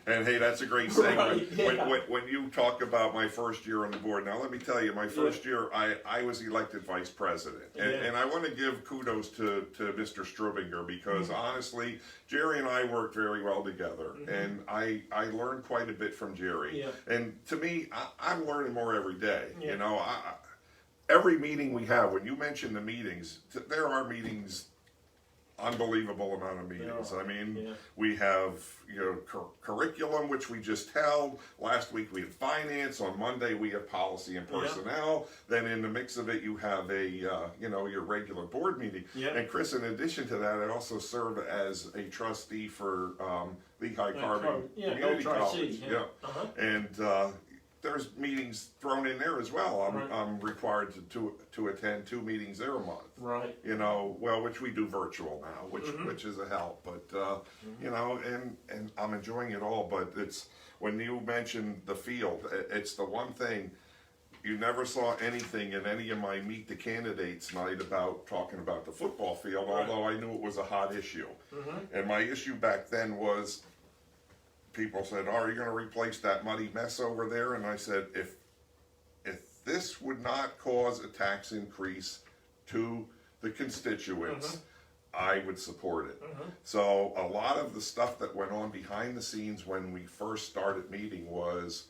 And hey, that's a great segue. When you talk about my first year on the board, now let me tell you, my first year, I was elected vice president. And I want to give kudos to Mr. Strubinger because honestly, Jerry and I worked very well together. And I learned quite a bit from Jerry. And to me, I'm learning more every day. Every meeting we have, when you mention the meetings, there are meetings, unbelievable amount of meetings. I mean, we have curriculum, which we just held. Last week we had finance. On Monday we have policy and personnel. Then in the mix of it, you have a your regular board meeting. And Chris, in addition to that, I also serve as a trustee for Lehigh Carbon Community College. And there's meetings thrown in there as well. I'm required to attend 2 meetings there a month. Right. Which we do virtual now, which is a help. But and I'm enjoying it all. But it's when you mentioned the field, it's the one thing you never saw anything in any of my Meet the Candidates night about talking about the football field. Although I knew it was a hot issue, and my issue back then was. People said, "Oh, are you going to replace that muddy mess over there?" And I said, if this would not cause a tax increase to the constituents, I would support it. So a lot of the stuff that went on behind the scenes when we first started meeting was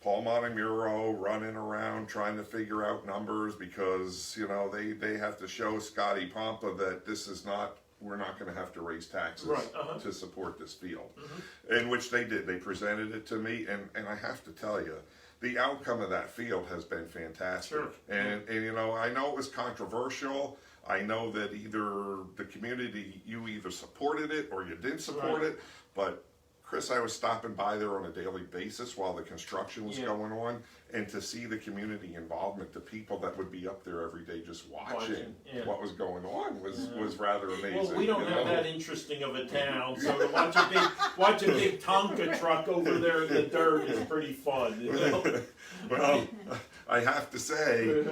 Paul Montemuro running around trying to figure out numbers because, they have to show Scotty Pompa that this is not we're not going to have to raise taxes to support this field, in which they did. They presented it to me, and I have to tell you, the outcome of that field has been fantastic. And I know it was controversial. I know that either the community, you either supported it or you didn't support it, but Chris, I was stopping by there on a daily basis while the construction was going on, and to see the community involvement, the people that would be up there every day just watching what was going on was rather amazing. Well, we don't have that interesting of a town, so to watch a big Tonka truck over there in the dirt is pretty fun. Well, I have to say,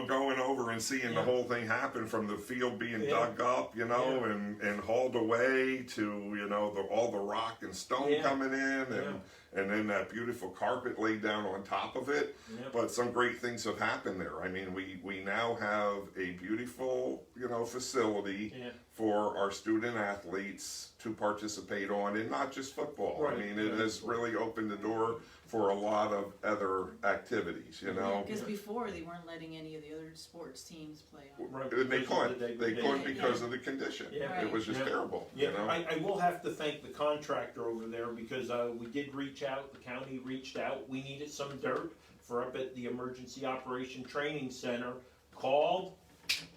going over and seeing the whole thing happen from the field being dug up, and hauled away to, all the rock and stone coming in, and then that beautiful carpet laid down on top of it. But some great things have happened there. I mean, we now have a beautiful, facility for our student athletes to participate on, and not just football. I mean, it has really opened the door for a lot of other activities, Because before they weren't letting any of the other sports teams play on. They couldn't because of the condition. It was just terrible. I will have to thank the contractor over there because we did reach out. The county reached out. We needed some dirt for up at the Emergency Operation Training Center, called,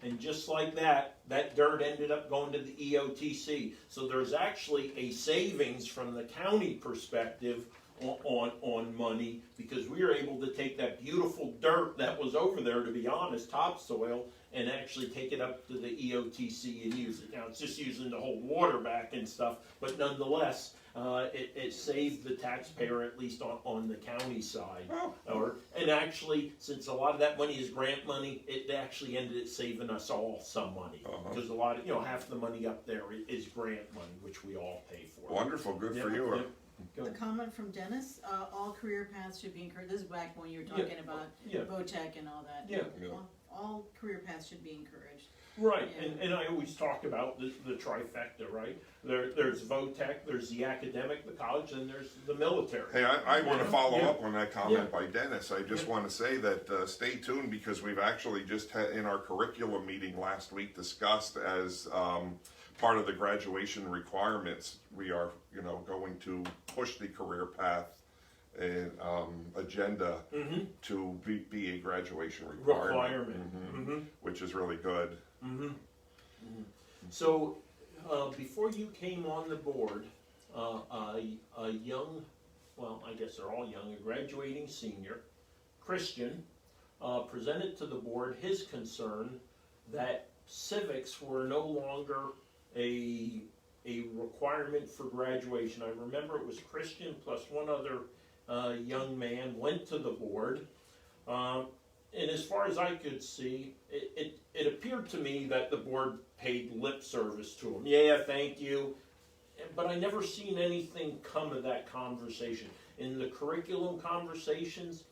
and just like that, that dirt ended up going to the EOTC. So there's actually a savings from the county perspective on money, because we were able to take that beautiful dirt that was over there, to be honest, topsoil, and actually take it up to the EOTC and use it. Now, it's just using the whole water back and stuff, but nonetheless, it saved the taxpayer, at least on the county side. And actually, since a lot of that money is grant money, it actually ended up saving us all some money. Because a lot of, half the money up there is grant money, which we all pay for. Wonderful, good for you. A comment from Dennis, all career paths should be encouraged. This is back when you were talking about VOTEC and all that. All career paths should be encouraged. Right, and I always talk about the trifecta, right? There's VOTEC, there's the academic, the college, and there's the military. Hey, I want to follow up on that comment by Dennis. I just want to say that stay tuned, because we've actually just had in our curriculum meeting last week discussed as part of the graduation requirements, we are going to push the career path and agenda to be a graduation requirement. Which is really good. So before you came on the board, a young, well, I guess they're all young, a graduating senior, Christian, presented to the board his concern that civics were no longer a requirement for graduation. I remember it was Christian plus one other young man went to the board, and as far as I could see, it appeared to me that the board paid lip service to him. Yeah, thank you. But I never seen anything come of that conversation. In the curriculum conversations,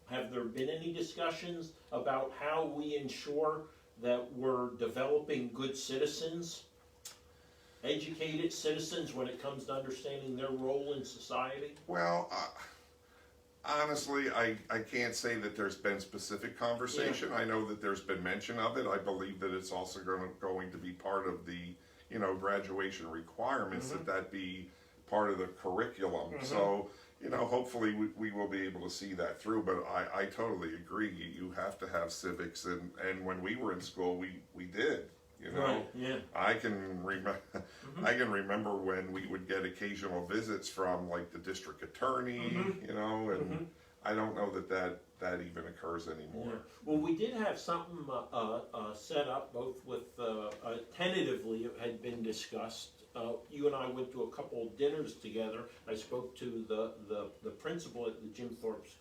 have there been any discussions about how we ensure that we're developing good citizens, educated citizens, when it comes to understanding their role in society? Well, honestly, I can't say that there's been specific conversation. I know that there's been mention of it. I believe that it's also going to be part of the graduation requirements, that be part of the curriculum. So hopefully we will be able to see that through. But I totally agree. You have to have civics, and when we were in school, we did. Right, yeah. I can remember when we would get occasional visits from like the district attorney, and I don't know that even occurs anymore. Yeah. Well, we did have something set up, both with tentatively it had been discussed. You and I went to a couple of dinners together. I spoke to the principal at the Jim Thorpe's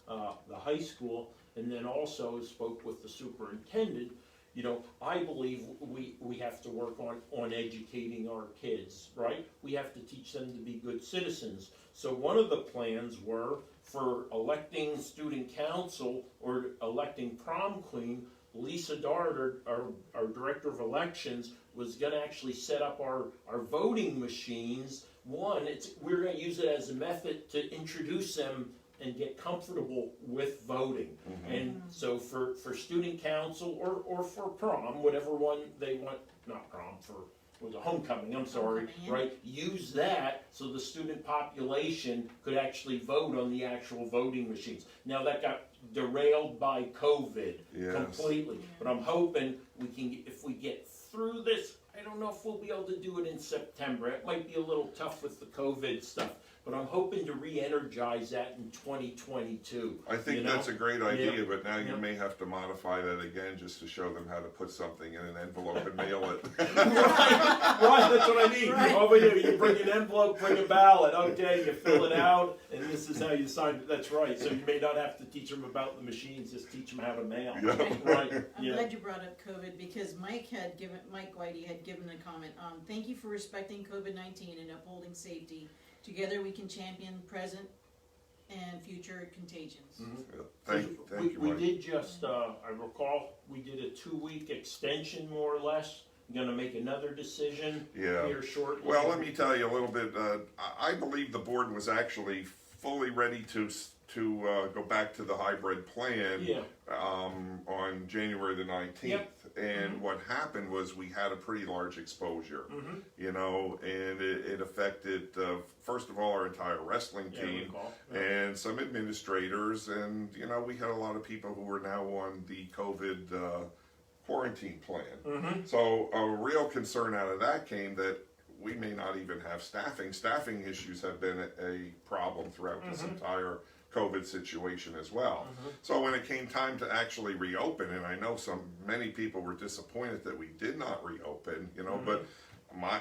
the high school, and then also spoke with the superintendent. I believe we have to work on educating our kids, right? We have to teach them to be good citizens. So one of the plans were for electing student council or electing prom queen, Lisa Dart, our director of elections, was going to actually set up our voting machines. We're going to use it as a method to introduce them and get comfortable with voting. And so for student council or for prom, whatever one they want, not prom, was a homecoming, I'm sorry, right? Use that so the student population could actually vote on the actual voting machines. Now that got derailed by COVID completely, but I'm hoping we can, if we get through this, I don't know if we'll be able to do it in September. It might be a little tough with the COVID stuff, but I'm hoping to re-energize that in 2022. I think that's a great idea, but now you may have to modify that again just to show them how to put something in an envelope and mail it. Right, that's what I mean. Right. Over here, you bring an envelope, bring a ballot. Okay, you fill it out, and this is how you sign it. That's right. So you may not have to teach them about the machines, just teach them how to mail. Right. I'm glad you brought up COVID, because Mike Whitey had given a comment. Thank you for respecting COVID-19 and upholding safety. Together we can champion present and future contagions. Thank you, we Mike. did just, I recall, we did a 2-week extension more or less. We're going to make another decision here shortly. Well, let me tell you a little bit. I believe the board was actually fully ready to go back to the hybrid plan on January the 19th. Yep. And what happened was we had a pretty large exposure, you know, and it affected, first of all, our entire wrestling team and some administrators. And, you know, we had a lot of people who were now on the COVID quarantine plan. So a real concern out of that came that we may not even have staffing. Staffing issues have been a problem throughout this entire COVID situation as well. So when it came time to actually reopen, and I know many people were disappointed that we did not reopen, you know, but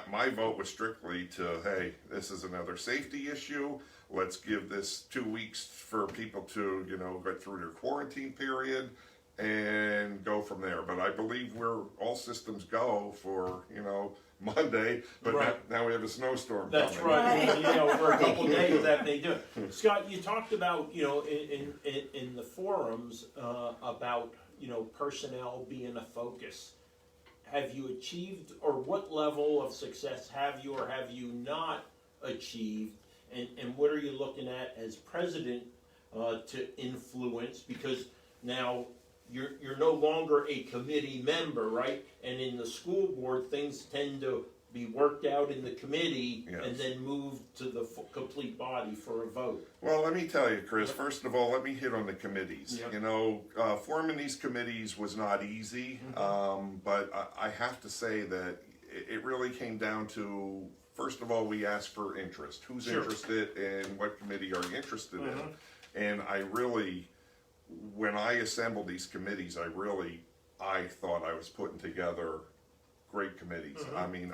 my vote was strictly to, hey, this is another safety issue. Let's give this 2 weeks for people to, you know, get through their quarantine period and go from there. But I believe we're all systems go for, you know, Monday, but now we have a snowstorm That's coming. right. You know, for a couple of days that they do. Scott, you talked about, you know, in the forums about, you know, personnel being a focus. Have you achieved, or what level of success have you or have you not achieved? And what are you looking at as president to influence? Because now you're no longer a committee member, right? And in the school board, things tend to be worked out in the committee and then moved to the complete body for a vote. Well, let me tell you, Chris, first of all, let me hit on the committees. You know, forming these committees was not easy, but I have to say that it really came down to, first of all, we asked for interest. Who's interested and what committee are you interested in? And I really, when I assembled these committees, I thought I was putting together great committees. I mean,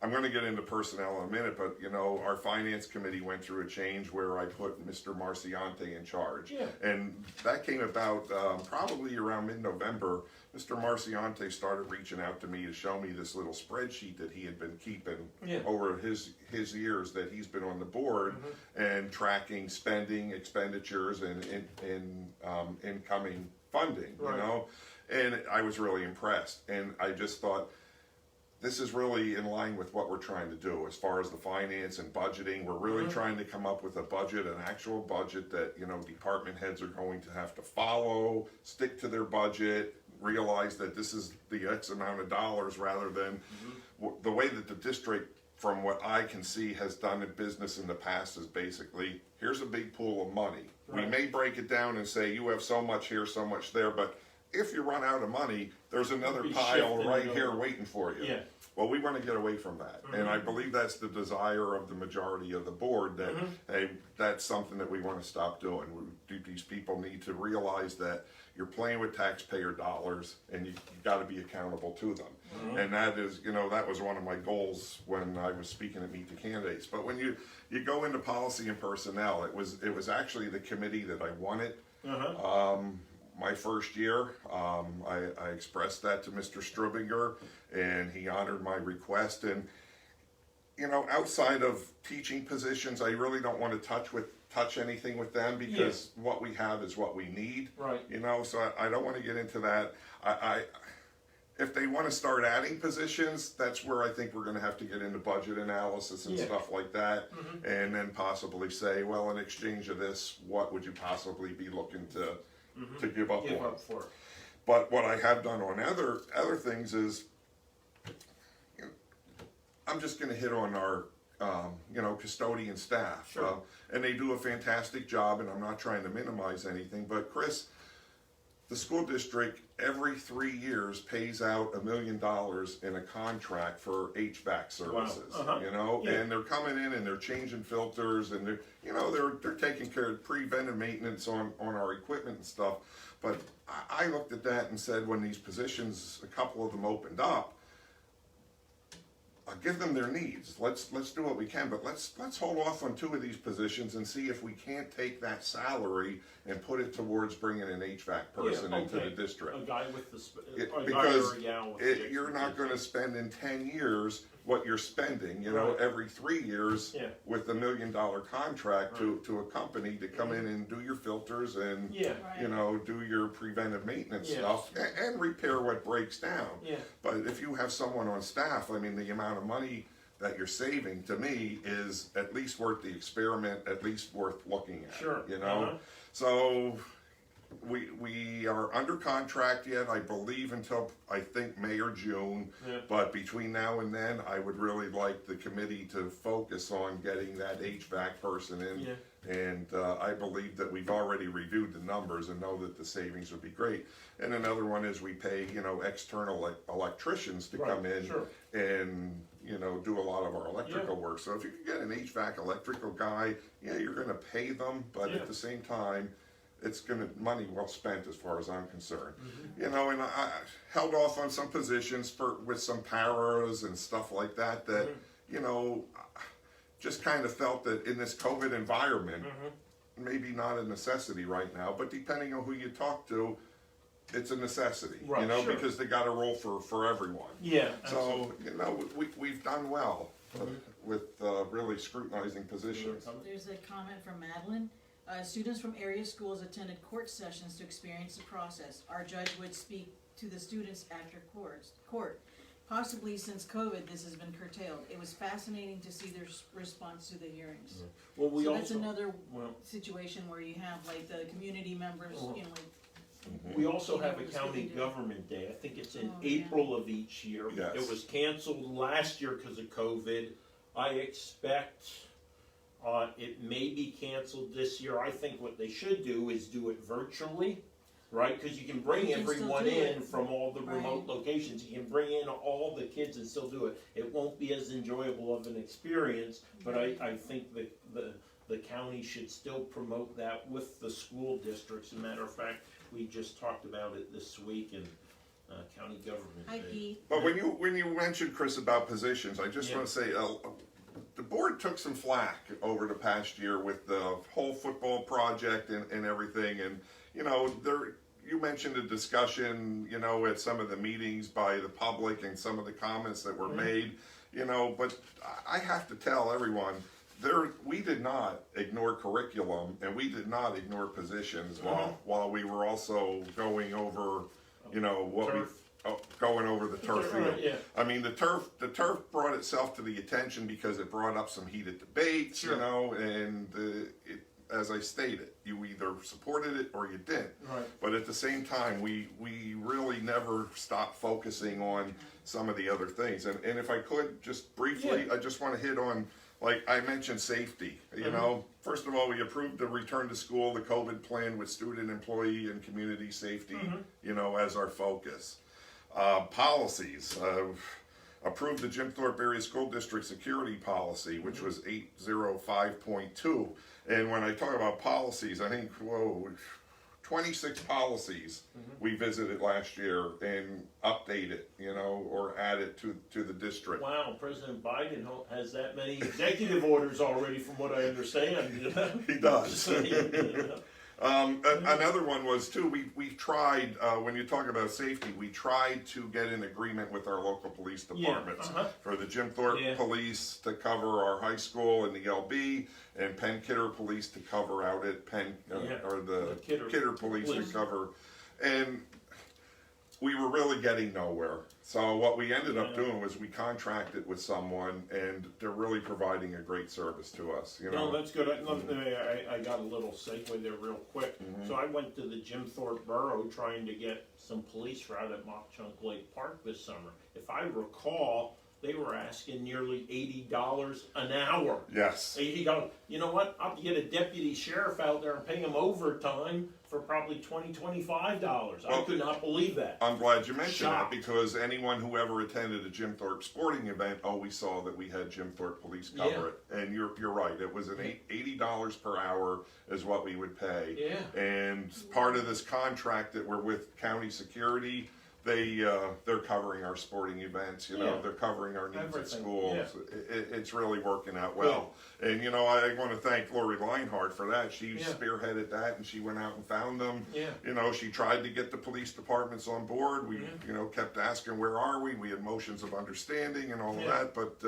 I'm going to get into personnel in a minute, but, you know, our finance committee went through a change where I put Mr. Marciante in charge. And that came about probably around mid-November. Mr. Marciante started reaching out to me to show me this little spreadsheet that he had been keeping over his years that he's been on the board and tracking spending, expenditures, and incoming funding, you know? And I was really impressed. And I just thought, this is really in line with what we're trying to do as far as the finance and budgeting. We're really trying to come up with a budget, an actual budget that, you know, department heads are going to have to follow, stick to their budget, realize that this is the X amount of dollars rather than the way that the district, from what I can see, has done in business in the past is basically, here's a big pool of money. We may break it down and say, you have so much here, so much there, but if you run out of money, there's another pile right here waiting for you. Well, we want to get away from that. And I believe that's the desire of the majority of the board, that, hey, that's something that we want to stop doing. These people need to realize that you're playing with taxpayer dollars and you've got to be accountable to them. And that is, you know, that was one of my goals when I was speaking at Meet the Candidates. But when you go into policy and personnel, it was actually the committee that I wanted. My first year, I expressed that to Mr. Strubinger, and he honored my request. And, you know, outside of teaching positions, I really don't want to touch anything with them, because what we have is what we need. You know, so I don't want to get into that. If they want to start adding positions, that's where I think we're going to have to get into budget analysis and stuff like that, and then possibly say, well, in exchange of this, what would you possibly be looking to give up for. But what I have done on other things is, you know, I'm just going to hit on our you know, custodian staff, and they do a fantastic job, and I'm not trying to minimize anything, but Chris, the school district every 3 years pays out $1 million in a contract for HVAC services. You know, and they're coming in and they're changing filters, and they're, you know, they're taking care of preventive maintenance on our equipment and stuff. But I looked at that and said, when these positions, a couple of them opened up, I'll give them their needs. Let's do what we can, but let's hold off on 2 of these positions and see if we can't take that salary and put it towards bringing an HVAC person into the district. A guy with the because you're not going to spend in 10 years what you're spending, you know, every 3 years with $1 million contract to a company to come in and do your filters and you know, do your preventive maintenance stuff and repair what breaks down. But if you have someone on staff, I mean, the amount of money that you're saving, to me, is at least worth the experiment, at least worth looking at. You know, so we are under contract yet, I believe, until I think May or June. Yeah. But between now and then, I would really like the committee to focus on getting that HVAC person in. Yeah. And I believe that we've already reviewed the numbers and know that the savings would be great. And another one is we pay, external electricians to Right, come in sure. and, do a lot of our electrical work. So if you can get an HVAC electrical guy, yeah, you're gonna pay them, but Yeah. at the same time, it's money well spent as far as I'm concerned. Mm-hmm. And I held off on some positions with some paras and stuff like that, Mm-hmm. Just kind of felt that in this COVID environment, Mm-hmm. maybe not a necessity right now, but depending on who you talk to, it's a necessity, Right, sure. because they got to roll for everyone. Yeah. So, we've done well with really scrutinizing positions. There's a comment from Madeline. Students from area schools attended court sessions to experience the process. Our judge would speak to the students after court. Possibly since COVID, this has been curtailed. It was fascinating to see their response to the hearings. Well, we So also that's another well, situation where you have like the community members, we also have a it's county really good. government day. I think it's in Oh, yeah. April of each year. Yes. It was canceled last year because of COVID. I expect it may be canceled this year. I think what they should do is do it virtually, right? Because you can bring You can still everyone do in it. from all the remote Right. locations. You can bring in all the kids and still do it. It won't be as enjoyable of an experience, but I think that the county should still promote that with the school districts. As a matter of fact, we just talked about it this week in county government Hi day. Pete. But when you mentioned, Chris, about positions, I just Yeah. want to say the board took some flack over the past year with the whole football project and everything. And, you mentioned a discussion, at some of the meetings by the public and some of the comments that were made, but I have to tell everyone, we did not ignore curriculum and we did not ignore positions while we were also going over, going over the turf field. Right, yeah. I mean, the turf brought itself to the attention because it brought up some heated debates, Sure. and as I stated, you either supported it or you didn't. Right. But at the same time, we really never stopped focusing on some of the other things. And if I could, just briefly, Yeah. I just want to hit on, like I mentioned, safety. First of all, we approved the return to school, the COVID plan with student, employee, and community safety, as our focus. Policies. Approved the Thorpe Area School District security policy, which was 805.2. And when I talk about policies, I think, 26 policies we visited last year and updated, or added to the district. Wow, President Biden has that many executive orders already, from what I understand. He does. So, Another one was too, we tried, when you talk about safety, we tried to get an agreement with our local police departments. For the Thorpe Police to cover our high school and the LB, and Penn Kidder Police to cover out at Penn, or the Kidder Police to cover. And we were really getting nowhere. So what we ended up doing was we contracted with someone, and they're really providing a great service to us. No, that's good. I got a little segue there real quick. So I went to the Thorpe Borough trying to get some police route at Mock Chunk Lake Park this summer. If I recall, they were asking nearly $80 an hour. Yes. $80. You know what? I'll get a deputy sheriff out there and pay him overtime for probably $20, $25. I could not believe that. I'm glad you mentioned Shocked. that, because anyone who ever attended a Jim Thorpe sporting event always saw that we had Jim Thorpe Police cover it. And you're right. It was an $80 per hour is what we would pay. Yeah. And part of this contract that we're with County Security, they're covering our sporting events, they're covering our needs at Everything, schools. It's really working out well. And I want to thank Lvhn for that. She spearheaded that, and she went out and found them. Yeah. She tried to get the police departments on board. We, kept asking, where are we? We had motions of understanding and all of that, but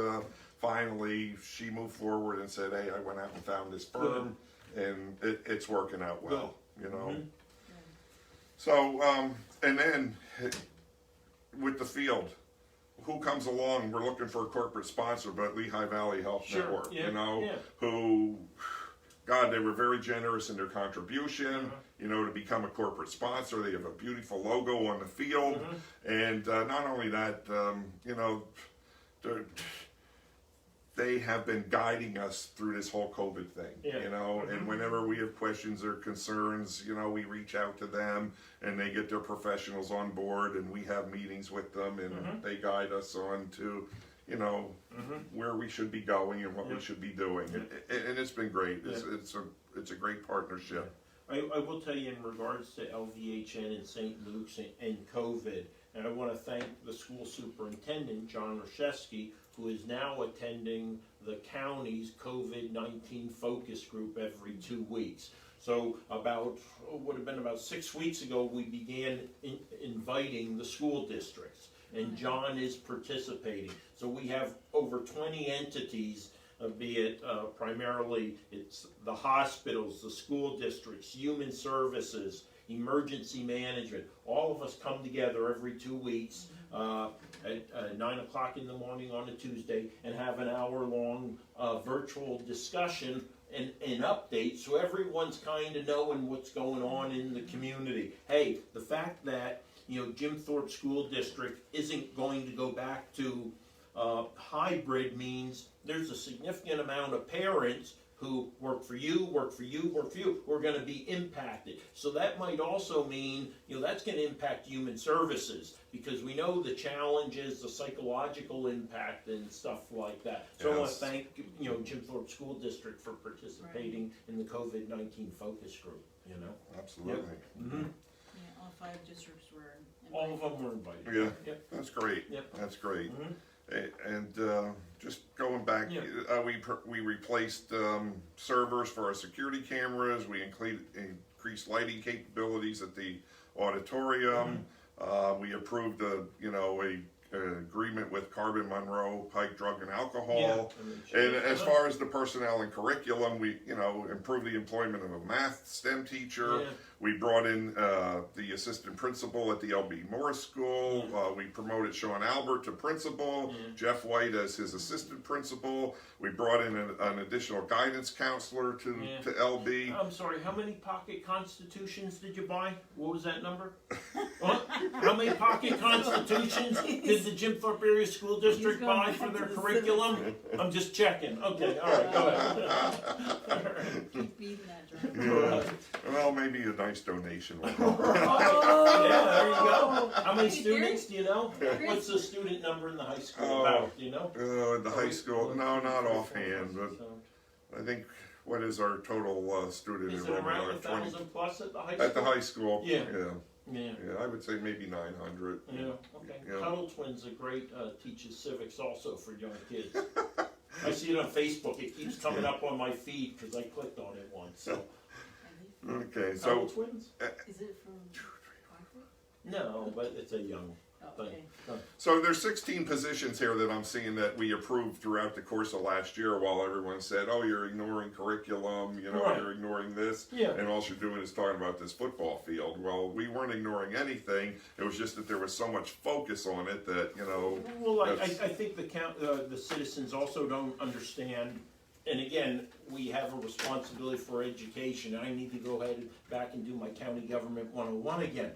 finally she moved forward and said, hey, I went out and found this firm, and it's working out well, So, and then with the field, who comes along? We're looking for a corporate sponsor, but Lehigh Valley Health Network, who God, they were very generous in their contribution, you know, to become a corporate sponsor. They have a beautiful logo on the field. And not only that, you know, they have been guiding us through this whole COVID thing, you know, and whenever we have questions or concerns, you know, we reach out to them and they get their professionals on board and we have meetings with them and they guide us on to, you know, where we should be going and what we should be doing. And it's been great. It's a great partnership. I will tell you in regards to Lvhn and St. Luke's and COVID, and I want to thank the school superintendent, John Rashevsky, who is now attending the county's COVID-19 focus group every 2 weeks. So would have been about 6 weeks ago, we began inviting the school districts, and John is participating. So we have over 20 entities, be it primarily it's the hospitals, the school districts, human services, emergency management. All of us come together every 2 weeks at 9 o'clock in the morning on a Tuesday and have an hour-long virtual discussion and update, so everyone's kind of knowing what's going on in the community. Hey, the fact that, you know, Jim Thorpe School District isn't going to go back to hybrid means there's a significant amount of parents who work for you, who are going to be impacted. So that might also mean, you know, that's going to impact human services, because we know the challenges, the psychological impact and stuff like that. So I want to thank, you know, Jim Thorpe School District for participating in the COVID-19 focus group, you know. Absolutely. Yeah, all 5 districts were invited. All of them were invited. Yeah, that's great. That's great. And just going back, we replaced servers for our security cameras. We increased lighting capabilities at the auditorium. We approved a agreement with Carbon Monroe, Pike Drug and Alcohol. And as far as the personnel and curriculum, we improved the employment of a math STEM teacher. We brought in the assistant principal at the Lvhn Morris School. We promoted Sean Albert to principal, Jeff White as his assistant principal. We brought in an additional guidance counselor to LB. I'm sorry, how many pocket constitutions did you buy? What was that number? What? How many pocket constitutions did the Jim Thorpe Area School District buy for their curriculum? I'm just checking. Okay, all right, go ahead. Keep beating that drum. Well, maybe a nice donation will Yeah, there you go. How many students do you know? What's the student number in the high school about? Do you know? The high school, no, not offhand, but I think, what is our total student Is it enrollment? around 1,000 plus at the high school? At the high school, Yeah. Yeah, I would say maybe 900. Yeah, okay. Yeah. Tuttle Twins are great, teaches civics also for young kids. I see it on Facebook. It keeps coming up on my feed because I clicked on it once. So. Okay, Tuttle so Twins? Is it from Hartford? No, but it's a young thing. Okay. So there's 16 positions here that I'm seeing that we approved throughout the course of last year, while everyone said, "Oh, you're ignoring curriculum, you're ignoring this, and all you're doing is talking about this football field." Well, we weren't ignoring anything. It was just that there was so much focus on it that Well, I think the citizens also don't understand. And again, we have a responsibility for education. I need to go ahead and back and do my county government 101 again.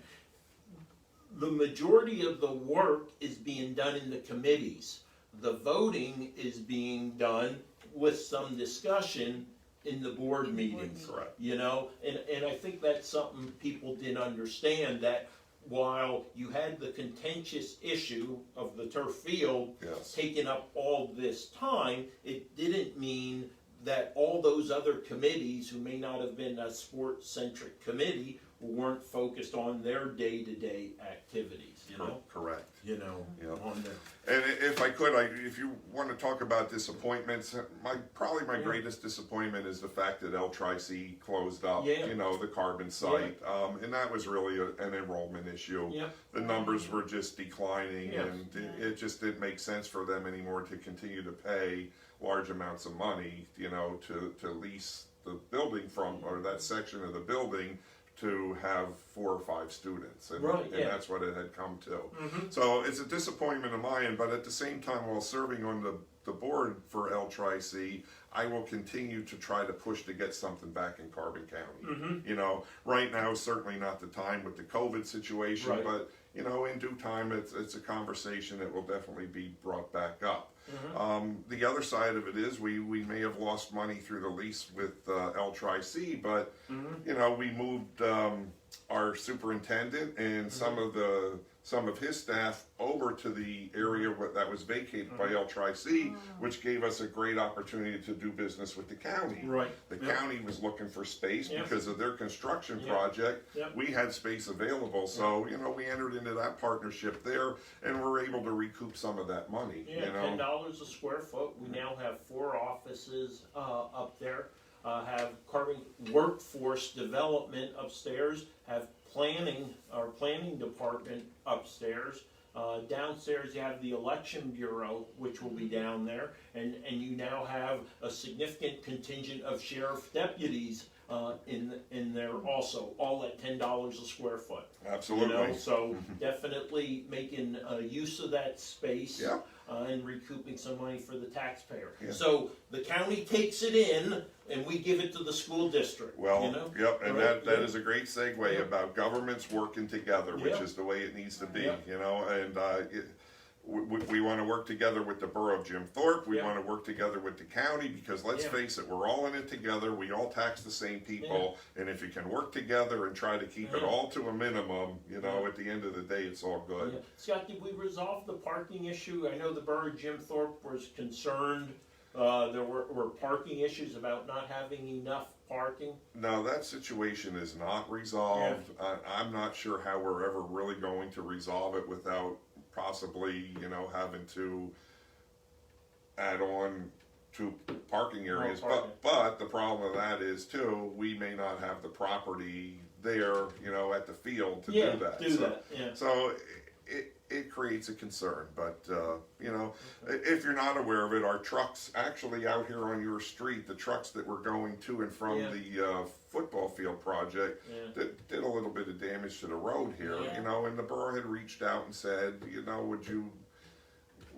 The majority of the work is being done in the committees. The voting is being done with some discussion in the board meetings. Correct. You know, and I think that's something people didn't understand, that while you had the contentious issue of the turf field taking up all this time, it didn't mean that all those other committees who may not have been a sport-centric committee weren't focused on their day-to-day activities, you know? Correct. You know, on the... And if I could, if you want to talk about disappointments, probably my greatest disappointment is the fact that L-Tri-C closed up, the carbon site. And that was really an enrollment issue. The numbers were just declining, and it just didn't make sense for them anymore to continue to pay large amounts of money, to lease the building from, or that section of the building, to have 4 or 5 students, and, Right, and yeah. that's what it had come to. So it's a disappointment of mine, but at the same time, while serving on the board for Lvhn, I will continue to try to push to get something back in Carbon County. You know, right now is certainly not the time with the COVID situation, Right. but you know, in due time, it's a conversation that will definitely be brought back up. The other side of it is we may have lost money through the lease with Lvhn, but you know, we moved our superintendent and some of his staff over to the area that was vacated by Lvhn, which gave us a great opportunity to do business with the county. Right. The Yep. county was looking for space Yep. because of their construction Yep. project. Yep. We had space available, so you know, we entered into that partnership there, and we're able to recoup some of that money. Yeah, You know, $10 a square foot. We now have 4 offices up there. Have carbon workforce development upstairs. Have our planning department upstairs. Downstairs you have the election bureau, which will be down there, and you now have a significant contingent of sheriff deputies in there also, all at $10 a square foot. absolutely. You know, so definitely making use of that space. Yeah. And recouping some money for the taxpayer. Yeah. So the county takes it in, and we give it to the school district. Well, you know? yep, and Right, that yeah. is a great segue Yeah. about governments working together, which Yeah. is the way it needs to be, Yeah. you know, and we want to work together with the borough of Jim Thorpe, we Yeah. want to work together with the county, because let's Yeah. face it, we're all in it together, we all tax the same people, and if you can work together and try to keep it Yeah. all to a minimum, you know, Yeah. at the end of the day, it's all good. Yeah. Scott, did we resolve the parking issue? I know the borough of Jim Thorpe was concerned. There were parking issues about not having enough parking. No, that situation is not resolved. I'm not sure how we're ever really going to resolve it without possibly, you know, having to add on to parking areas. parking. But the problem with that is too, we may not have the property there, you know, at the field to Yeah, do that. do that, yeah. So it creates a concern, but you know, if you're not aware of it, our trucks actually out here on your street, the trucks that were going to and from Yeah. the football field project, Yeah. did a little bit of damage to the road here, Yeah. you know, and the borough had reached out and said, you know,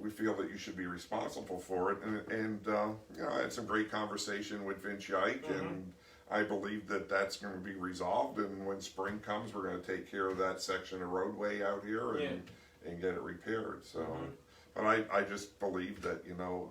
we feel that you should be responsible for it, and you know, I had some great conversation with Vince Yike, and I believe that that's going to be resolved, and when spring comes, we're going to take care of that section of roadway out here and get it repaired. So, but I just believe that, you know,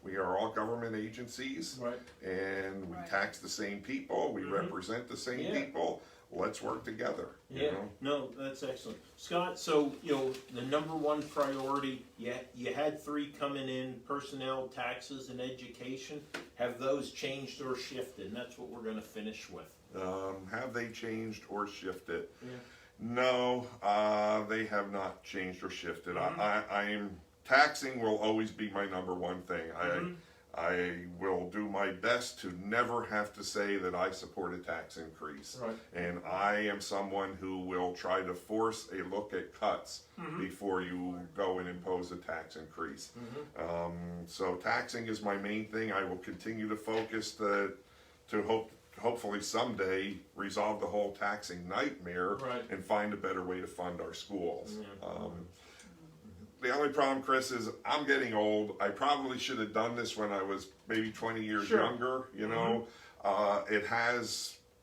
we are all government agencies, Right. and we Right. tax the same people, we represent the same Yeah. people. Let's work together. You Yeah, know? no, that's excellent. Scott, so, you know, the number one priority, you had 3 coming in, personnel, taxes, and education. Have those changed or shifted? And that's what we're gonna finish with. Have they changed or shifted? Yeah. No, they have not changed or shifted. I'm taxing will always be my number one thing. I will do my best to never have to say that I support a tax increase. Right. And I am someone who will try to force a look at cuts before you go and impose a tax increase. So taxing is my main thing. I will continue to focus to hopefully someday resolve the whole taxing nightmare Right. and find a better way to fund our schools. The only problem, Chris, is I'm getting old. I probably should have done this when I was maybe 20 years Sure. younger, you know.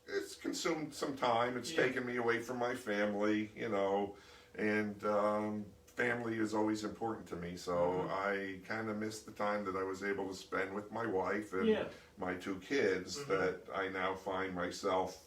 It's consumed some time. It's Yeah. taken me away from my family, you know, and family is always important to me. So I kind of miss the time that I was able to spend with my wife and Yeah. my 2 kids, that I now find myself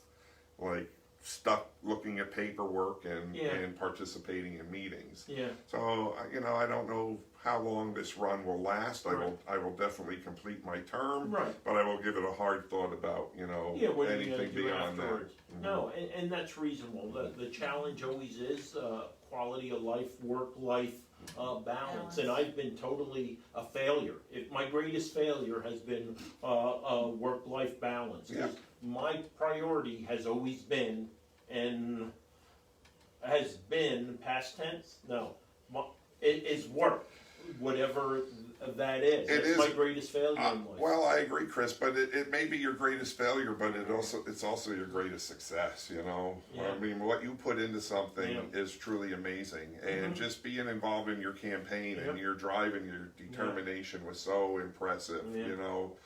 like stuck looking at paperwork and participating in meetings. Yeah. So you know, I don't know how long this run will last. Right. I will definitely complete my term, Right. but I will give it a hard thought about, you know, Yeah, what are you gonna anything do beyond afterwards? that. No, and that's reasonable. The challenge always is quality of life, work-life balance. And I've been totally a failure. My greatest failure has been work-life balance. 'Cause my priority has always been, and has been past tense. No, it is work. whatever that is. It That's is. my greatest failure in life. Well, I agree, Chris, but it may be your greatest failure, but it's also your greatest success, you know? Yeah. I mean, what you put into something Yeah. is truly amazing, and just being involved in your campaign and your drive and your determination was so impressive, you know?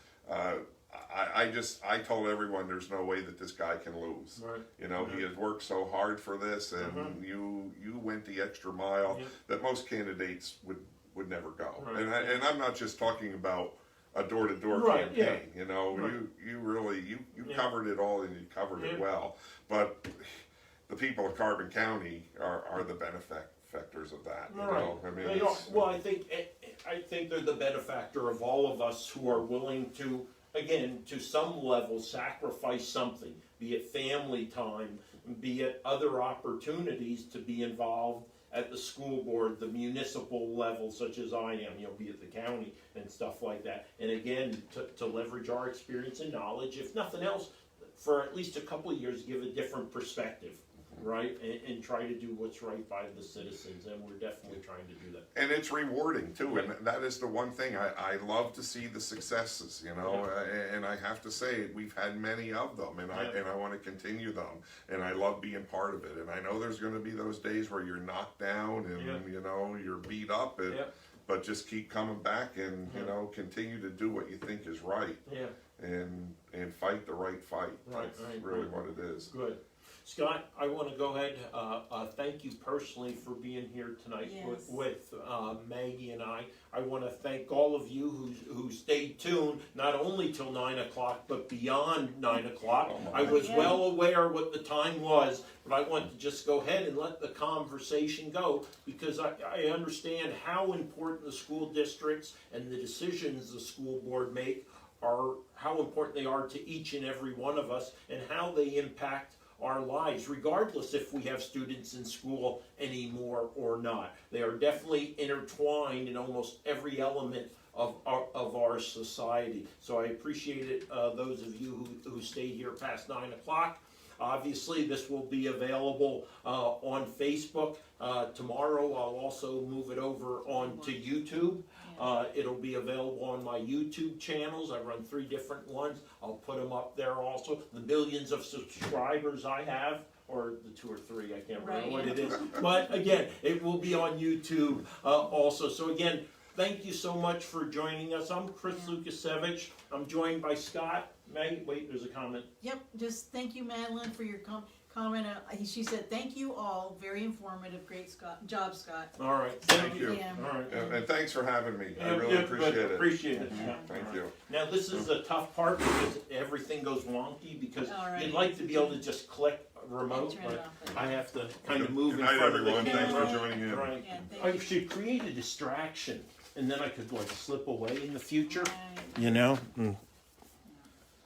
I told everyone there's no way that this guy can lose. Right. You know, he has worked so hard for this, and you went the extra mile that most candidates would never go. Right. And I'm not just talking about a door-to-door Right, campaign. You know, Right. you really covered it all, and you covered it well. But the people of Carbon County are the benefactors of that. You know, I mean, Well, I think they're the benefactor of all of us who are willing to, again, to some level, sacrifice something, be it family time, be it other opportunities to be involved at the school board, the municipal level, such as I am, you know, be it the county and stuff like that. And again, to leverage our experience and knowledge, if nothing else, for at least a couple of years, give a different perspective, right? And try to do what's right by the citizens, and we're definitely trying to do that. and it's rewarding too, and that is the one thing I love to see the successes, you know, and I have to say we've had many of them, and I want to continue them, and I love being part of it, and I know there's going to be those days where you're knocked down and you know you're beat up, but just keep coming back and you know continue to do what you think is right, and fight the right fight. That's really what it is. Good. Scott, I want to go ahead, thank you personally for being here tonight with Maggie and I. I want to thank all of you who stayed tuned, not only till 9 o'clock, but beyond 9 o'clock. I was well aware what the time was, but I want to just go ahead and let the conversation go, because I understand how important the school districts and the decisions the school board make are, how important they are to each and every one of us, and how they impact our lives, regardless if we have students in school anymore or not. They are definitely intertwined in almost every element of our society. So I appreciate it, those of you who stayed here past 9 o'clock. Obviously, this will be available on Facebook. Tomorrow, I'll also move it over onto YouTube. It'll be available on my YouTube channels. I run 3 different ones. I'll put them up there also. The millions of subscribers I have, or the 2 or 3, I can't remember what it is. But again, it will be on YouTube also. So again, thank you so much for joining us. I'm Chris Lukasevich. I'm joined by Scott. Maggie, wait, there's a comment. Yep, just thank you, Madeline, for your comment. She said, thank you all. Very informative. Great job, Scott. All right. Thank you. All right. And thanks for having me. I really appreciate it. Appreciate it. Thank you. Now, this is the tough part because everything goes wonky, because you'd like to be able to just click remote, but I have to kind of move in front of the camera. Thanks for joining in. Right. I should create a distraction, and then I could like slip away in the future. You know?